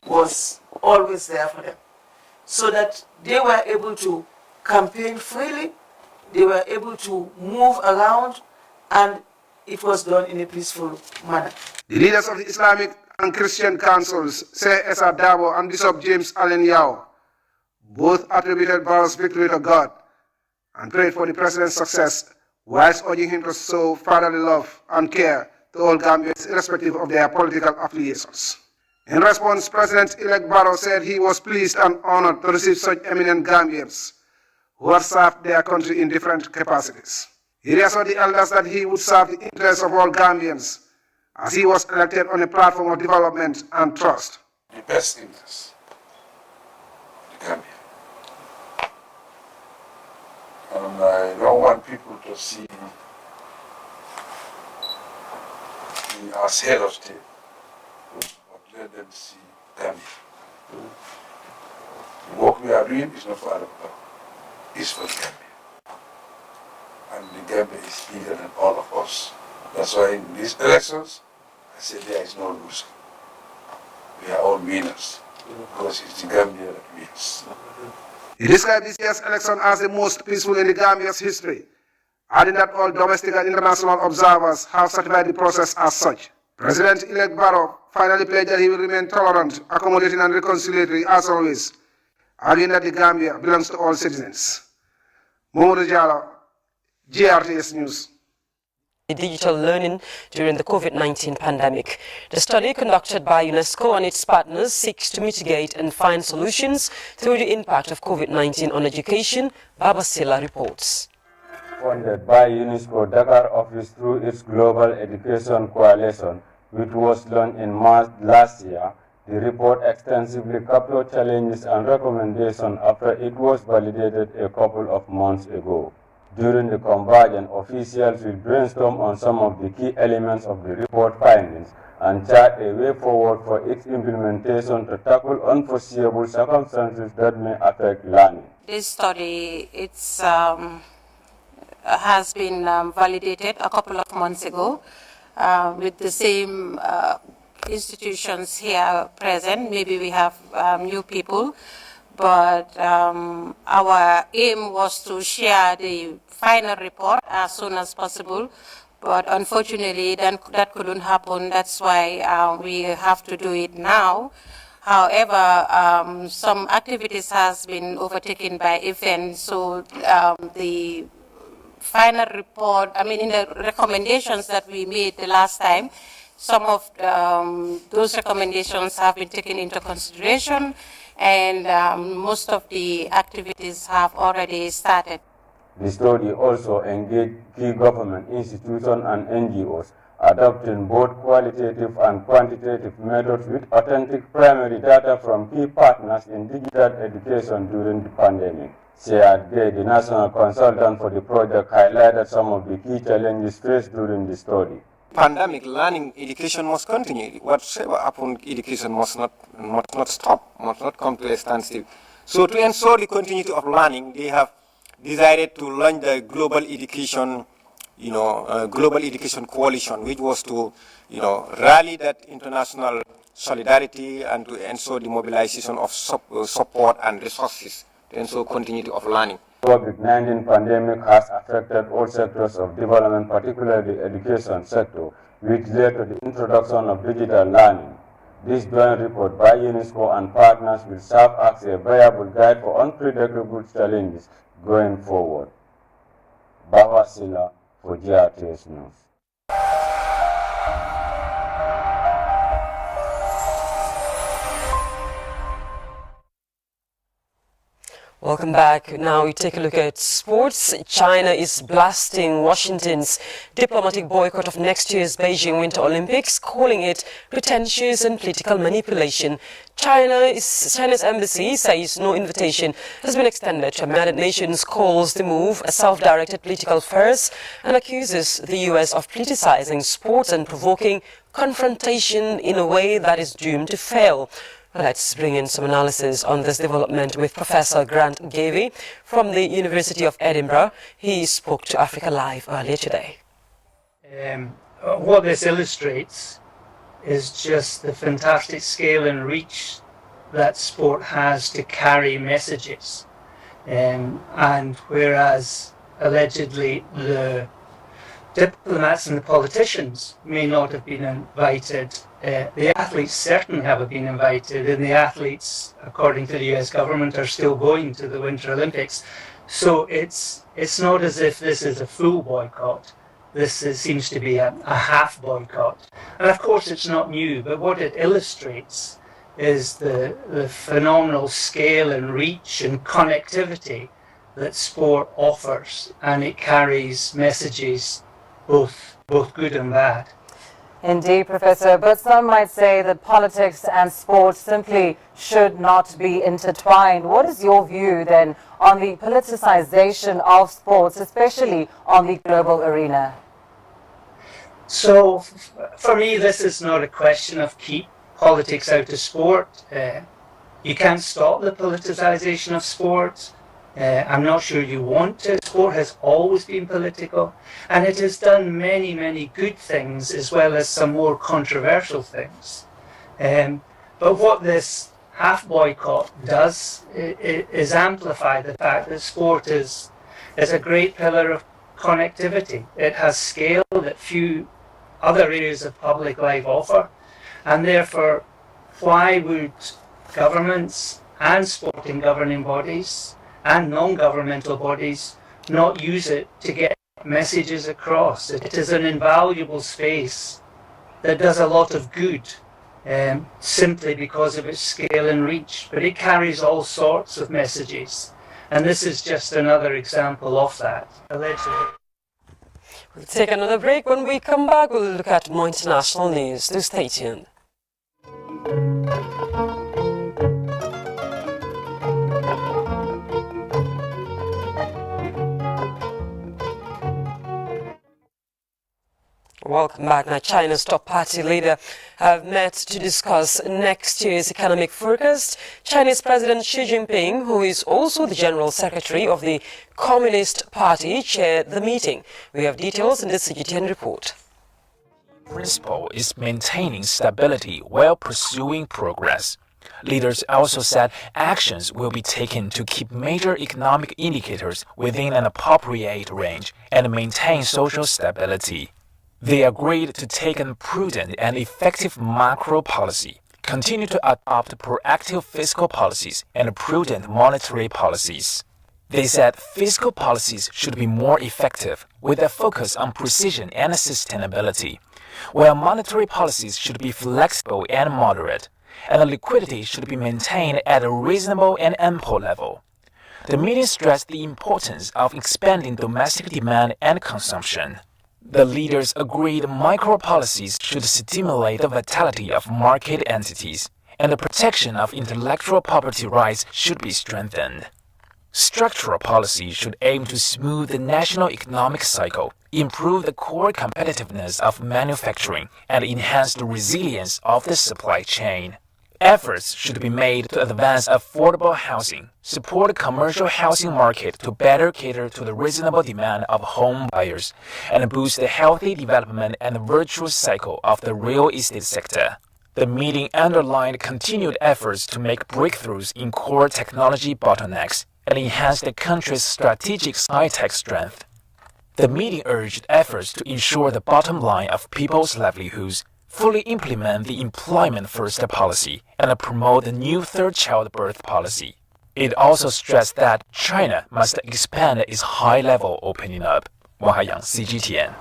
was always there for them, so that they were able to campaign freely, they were able to move around, and it was done in a peaceful manner. The leaders of the Islamic and Christian councils, Sheikh Esa Dabo and Bishop James Allen Yao, both attributed Barrow's victory to God and prayed for the president's success, whilst urging him to show fatherly love and care to all Gambians, irrespective of their political affiliations. In response, President-elect Barrow said he was pleased and honored to receive such eminent Gambians who have served their country in different capacities. He reassured the elders that he would serve the interests of all Gambians as he was elected on a platform of development and trust. The best interest of the Gambia. And I don't want people to see me as head of state, but let them see Gambia. The work we are doing is not for other people, it's for the Gambia. And the Gambia is bigger than all of us. That's why in these elections, I said there is no loser. We are all winners, because it's the Gambia that wins. He described this year's election as the most peaceful in the Gambia's history, adding that all domestic and international observers have certified the process as such. President-elect Barrow finally pledged that he will remain tolerant, accommodating and reconciliatory as always, arguing that the Gambia belongs to all citizens. Mohamed Jala, GRTS News. Digital learning during the COVID-19 pandemic. The study conducted by UNESCO and its partners seeks to mitigate and find solutions through the impact of COVID-19 on education. Babasila reports. Funded by UNESCO Dakar office through its Global Education Coalition, which was launched in March last year, the report extensively captured challenges and recommendations after it was validated a couple of months ago. During the convergence, officials will brainstorm on some of the key elements of the report findings and chart a way forward for its implementation to tackle unforeseeable circumstances that may affect learning. This study has been validated a couple of months ago with the same institutions here present. Maybe we have new people, but our aim was to share the final report as soon as possible, but unfortunately that couldn't happen. That's why we have to do it now. However, some activities has been overtaken by events, so the final report, in the recommendations that we made the last time, some of those recommendations have been taken into consideration, and most of the activities have already started. The study also engaged key government institutions and NGOs, adopting both qualitative and quantitative methods with authentic primary data from key partners in digital education during the pandemic. Syed Gay, the national consultant for the project, highlighted some of the key challenges faced during the study. Pandemic learning education must continue. Whatever happened, education must not stop, must not come to a standstill. So to ensure the continuity of learning, they have decided to launch the global education, global education coalition, which was to, rally that international solidarity and to ensure the mobilization of support and resources to ensure continuity of learning. COVID-19 pandemic has affected all sectors of development, particularly the education sector, which led to the introduction of digital learning. This joint report by UNESCO and partners will serve as a viable guide for unpredictable challenges going forward. Babasila for GRTS News. Welcome back. Now we take a look at sports. China is blasting Washington's diplomatic boycott of next year's Beijing Winter Olympics, calling it pretentious and political manipulation. China's embassy says no invitation has been extended to United Nations, calls the move a self-directed political farce, and accuses the US of politicizing sports and provoking confrontation in a way that is doomed to fail. Let's bring in some analysis on this development with Professor Grant Gavey from the University of Edinburgh. He spoke to Africa Live earlier today. What this illustrates is just the fantastic scale and reach that sport has to carry messages. And whereas allegedly the diplomats and the politicians may not have been invited, the athletes certainly haven't been invited, and the athletes, according to the US government, are still going to the Winter Olympics. So it's not as if this is a full boycott. Seems to be a half boycott. And of course it's not new, but what it illustrates is the phenomenal scale and reach and connectivity that sport offers, and it carries messages both good and bad. Indeed, Professor, but some might say that politics and sports simply should not be intertwined. What is your view then on the politicization of sports, especially on the global arena? So, for me, this is not a question of keep politics out of sport. You can't stop the politicization of sport. I'm not sure you want to. Sport has always been political, and it has done many, many good things as well as some more controversial things. But what this half boycott is amplify the fact that sport is a great pillar of connectivity. It has scale that few other areas of public life offer, and therefore why would governments and sporting governing bodies and non-governmental bodies not use it to get messages across? It is an invaluable space that does a lot of good simply because of its scale and reach, but it carries all sorts of messages, and this is just another example of that, allegedly. We'll take another break. When we come back, we'll look at more international news. Do stay tuned. Welcome back. Now, China's top party leader have met to discuss next year's economic forecast. Chinese President Xi Jinping, who is also the General Secretary of the Communist Party, chaired the meeting. We have details in this CGTN report. Principle is maintaining stability while pursuing progress. Leaders also said actions will be taken to keep major economic indicators within an appropriate range and maintain social stability. They agreed to take a prudent and effective macro policy, continue to adopt proactive fiscal policies and prudent monetary policies. They said fiscal policies should be more effective with a focus on precision and sustainability, while monetary policies should be flexible and moderate, and the liquidity should be maintained at a reasonable and ample level. The meeting stressed the importance of expanding domestic demand and consumption. The leaders agreed micro policies should stimulate the vitality of market entities, and the protection of intellectual property rights should be strengthened. Structural policies should aim to smooth the national economic cycle, improve the core competitiveness of manufacturing, and enhance the resilience of the supply chain. Efforts should be made to advance affordable housing, support the commercial housing market to better cater to the reasonable demand of home buyers, and boost the healthy development and virtuous cycle of the real estate sector. The meeting underlined continued efforts to make breakthroughs in core technology bottlenecks and enhance the country's strategic high-tech strength. The meeting urged efforts to ensure the bottom line of people's livelihoods, fully implement the employment-first policy, and promote the new third childbirth policy. It also stressed that China must expand its high-level opening up. Wang Haiyang, CGTN.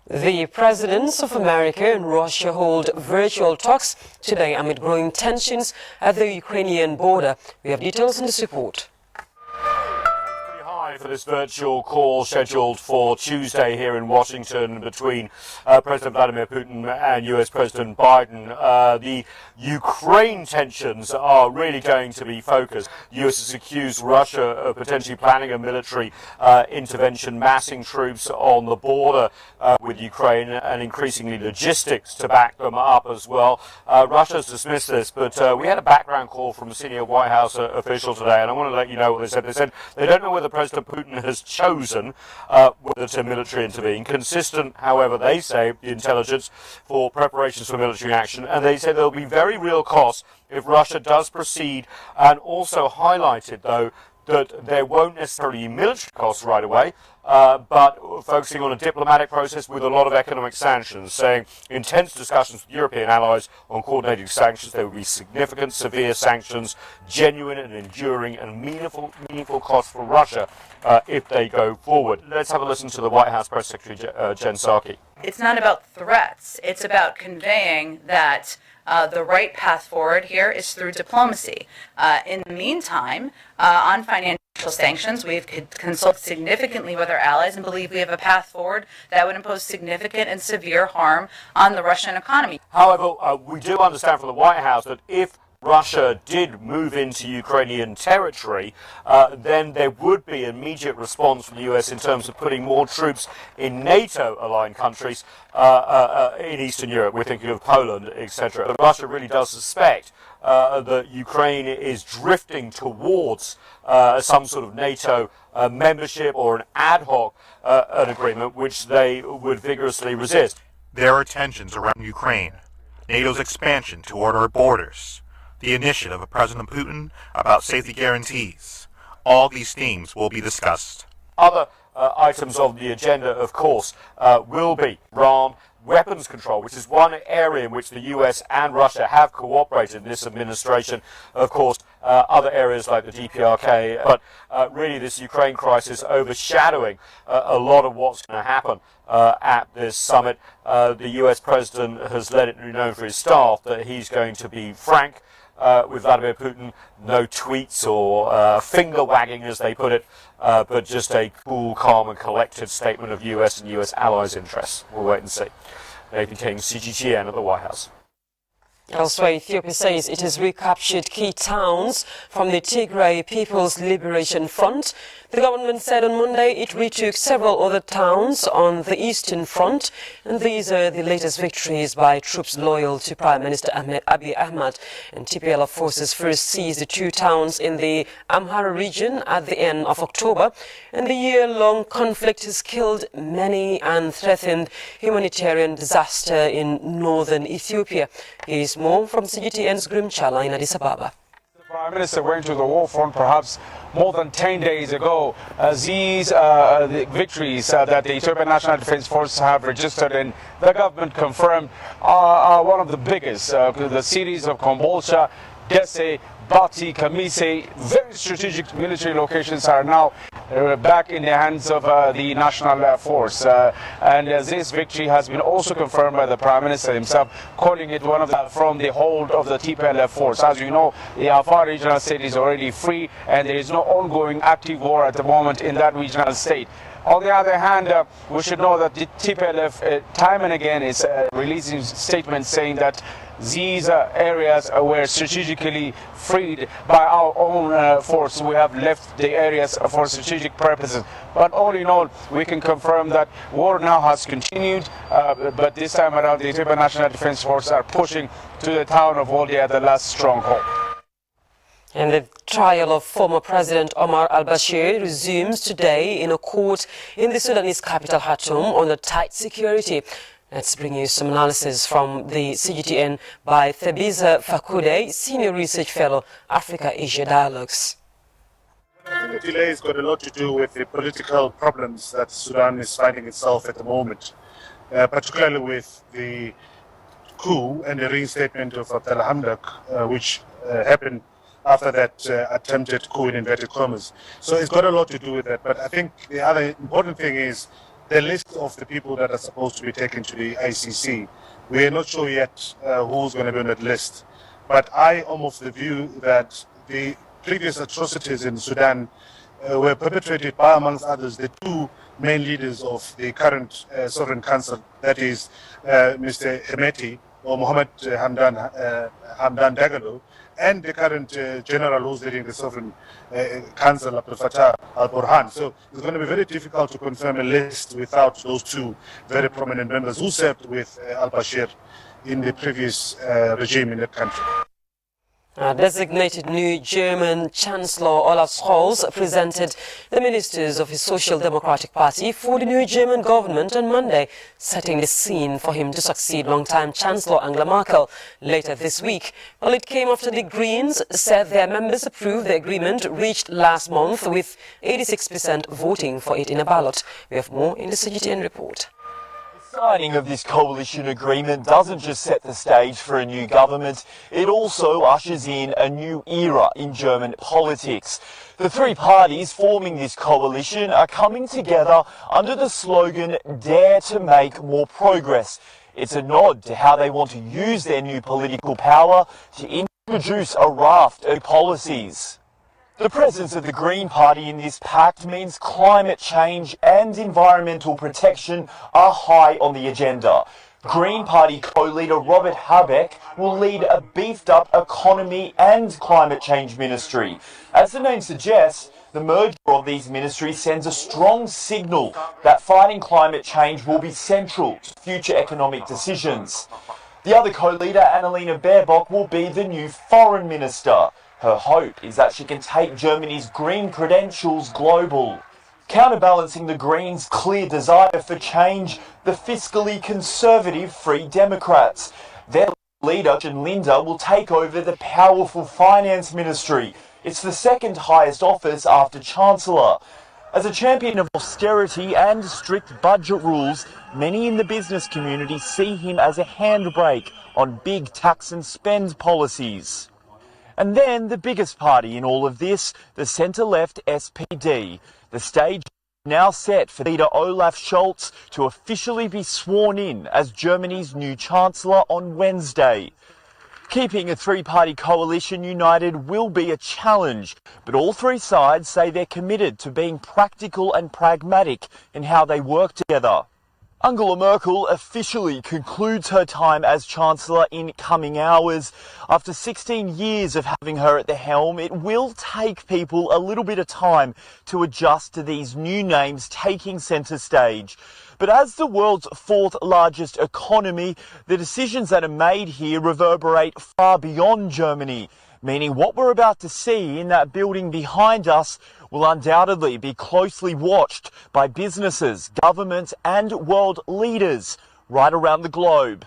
The presidents of America and Russia hold virtual talks today amid growing tensions at the Ukrainian border. We have details in this report. For this virtual call scheduled for Tuesday here in Washington between President Vladimir Putin and US President Biden. The Ukraine tensions are really going to be focused. The US has accused Russia of potentially planning a military intervention, massing troops on the border with Ukraine and increasingly logistics to back them up as well. Russia's dismissed this, but we had a background call from a senior White House official today, and I want to let you know what they said. They said they don't know whether President Putin has chosen whether to military intervene. Consistent, however, they say, the intelligence for preparations for military action, and they say there will be very real costs if Russia does proceed, and also highlighted, though, that there won't necessarily be military costs right away, but focusing on a diplomatic process with a lot of economic sanctions, saying intense discussions with European allies on coordinated sanctions. There will be significant, severe sanctions, genuine and enduring and meaningful costs for Russia if they go forward. Let's have a listen to the White House Press Secretary Jen Psaki. It's not about threats. It's about conveying that the right path forward here is through diplomacy. In the meantime, on financial sanctions, we've consulted significantly with our allies and believe we have a path forward that would impose significant and severe harm on the Russian economy. However, we do understand from the White House that if Russia did move into Ukrainian territory, then there would be an immediate response from the US in terms of putting more troops in NATO-aligned countries in Eastern Europe. We're thinking of Poland, etc. But Russia really does suspect that Ukraine is drifting towards some sort of NATO membership or an ad hoc an agreement, which they would vigorously resist. There are tensions around Ukraine, NATO's expansion toward our borders, the initiative of President Putin about safety guarantees. All these themes will be discussed. Other items on the agenda, of course, will be Iran, weapons control, which is one area in which the US and Russia have cooperated in this administration. Of course, other areas like the DPRK, but really this Ukraine crisis overshadowing a lot of what's going to happen at this summit. The US president has let it be known for his staff that he's going to be frank with Vladimir Putin, no tweets or finger wagging, as they put it, but just a cool, calm and collected statement of US and US allies' interests. We'll wait and see. Nathan King, CGTN at the White House. Elsewhere, Ethiopia says it has recaptured key towns from the Tigray People's Liberation Front. The government said on Monday it retook several other towns on the Eastern Front, and these are the latest victories by troops loyal to Prime Minister Abiy Ahmed. And TPLF forces first seized the two towns in the Amhara region at the end of October, and the year-long conflict has killed many and threatened humanitarian disaster in northern Ethiopia. Here's more from CGTN's Grim Chala in Addis Ababa. The Prime Minister went to the war front perhaps more than 10 days ago. These the victories that the Ethiopian National Defense Force have registered and the government confirmed are one of the biggest. The cities of Kombolcha, Desse, Bati, Kamise, very strategic military locations are now back in the hands of the National Force. And this victory has been also confirmed by the Prime Minister himself, calling it one of the from the hold of the TPLF force. As you know, the Afar regional state is already free and there is no ongoing active war at the moment in that regional state. On the other hand, we should know that the TPLF time and again is releasing statements saying that these areas were strategically freed by our own force. We have left the areas for strategic purposes. But all in all, we can confirm that war now has continued, but this time around the Ethiopian National Defense Force are pushing to the town of Waldia, the last stronghold. And the trial of former President Omar al-Bashir resumes today in a court in the Sudanese capital Khartoum under tight security. Let's bring you some analysis from the CGTN by Thebiza Fakude, Senior Research Fellow, Africa-Asia Dialogues. I think the delay has got a lot to do with the political problems that Sudan is finding itself at the moment, particularly with the coup and the reinstatement of Abdallah Hamdok, which happened after that attempted coup in inverted commas. So it's got a lot to do with that. But I think the other important thing is the list of the people that are supposed to be taken to the ICC. We are not sure yet who's going to be on that list. But I am of the view that the previous atrocities in Sudan were perpetrated by, amongst others, the two main leaders of the current Sovereign Council, that is Mr. Hemeti, or Mohammed Hamdan Dagalo, and the current general who's leading the Sovereign Council, Abdel Fattah al-Burhan. So it's going to be very difficult to confirm a list without those two very prominent members who served with al-Bashir in the previous regime in that country. Designated new German Chancellor Olaf Scholz presented the ministers of his Social Democratic Party for the new German government on Monday, setting the scene for him to succeed longtime Chancellor Angela Merkel later this week. Well, it came after the Greens said their members approved the agreement reached last month, with 86% voting for it in a ballot. We have more in the CGTN report. Signing of this coalition agreement doesn't just set the stage for a new government, it also ushers in a new era in German politics. The three parties forming this coalition are coming together under the slogan "Dare to make more progress." It's a nod to how they want to use their new political power to introduce a raft of policies. The presence of the Green Party in this pact means climate change and environmental protection are high on the agenda. Green Party co-leader Robert Habeck will lead a beefed-up economy and climate change ministry. As the name suggests, the merger of these ministries sends a strong signal that fighting climate change will be central to future economic decisions. The other co-leader, Annalena Baerbock, will be the new foreign minister. Her hope is that she can take Germany's green credentials global. Counterbalancing the Greens' clear desire for change, the fiscally conservative Free Democrats. Their leader, Linda, will take over the powerful finance ministry. It's the second highest office after Chancellor. As a champion of austerity and strict budget rules, many in the business community see him as a handbrake on big tax and spend policies. And then the biggest party in all of this, the centre-left SPD. The stage is now set for leader Olaf Scholz to officially be sworn in as Germany's new Chancellor on Wednesday. Keeping a three-party coalition united will be a challenge, but all three sides say they're committed to being practical and pragmatic in how they work together. Angela Merkel officially concludes her time as Chancellor in coming hours. After 16 years of having her at the helm, it will take people a little bit of time to adjust to these new names taking centre stage. But as the world's fourth largest economy, the decisions that are made here reverberate far beyond Germany, meaning what we're about to see in that building behind us will undoubtedly be closely watched by businesses, governments and world leaders right around the globe.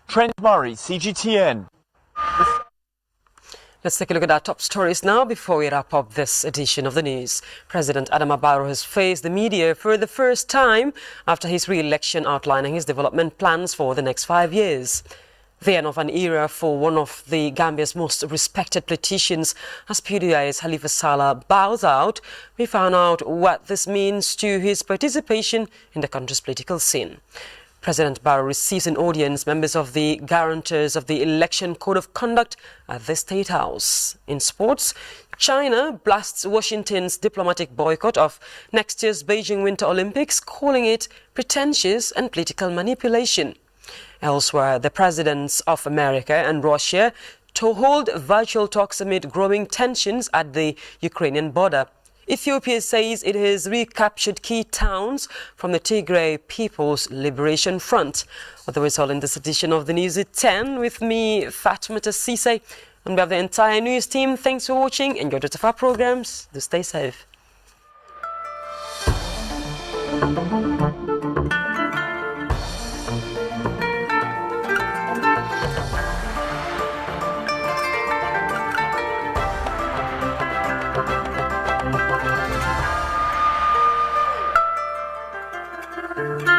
Trent Murray, CGTN. Let's take a look at our top stories now before we wrap up this edition of the news. President Adama Barrow has faced the media for the first time after his re-election, outlining his development plans for the next 5 years. The end of an era for one of the Gambia's most respected politicians, as PDI's Halifa Sallah bows out. We found out what this means to his participation in the country's political scene. President Barrow receives an audience members of the guarantors of the Election Code of Conduct at the State House. In sports, China blasts Washington's diplomatic boycott of next year's Beijing Winter Olympics, calling it pretentious and political manipulation. Elsewhere, the presidents of America and Russia to hold virtual talks amid growing tensions at the Ukrainian border. Ethiopia says it has recaptured key towns from the Tigray People's Liberation Front. Well, that was all in this edition of the News at 10 with me, Fatmata Sise. On behalf of the entire news team, thanks for watching. Enjoy the rest of our programs. Do stay safe. Thank you.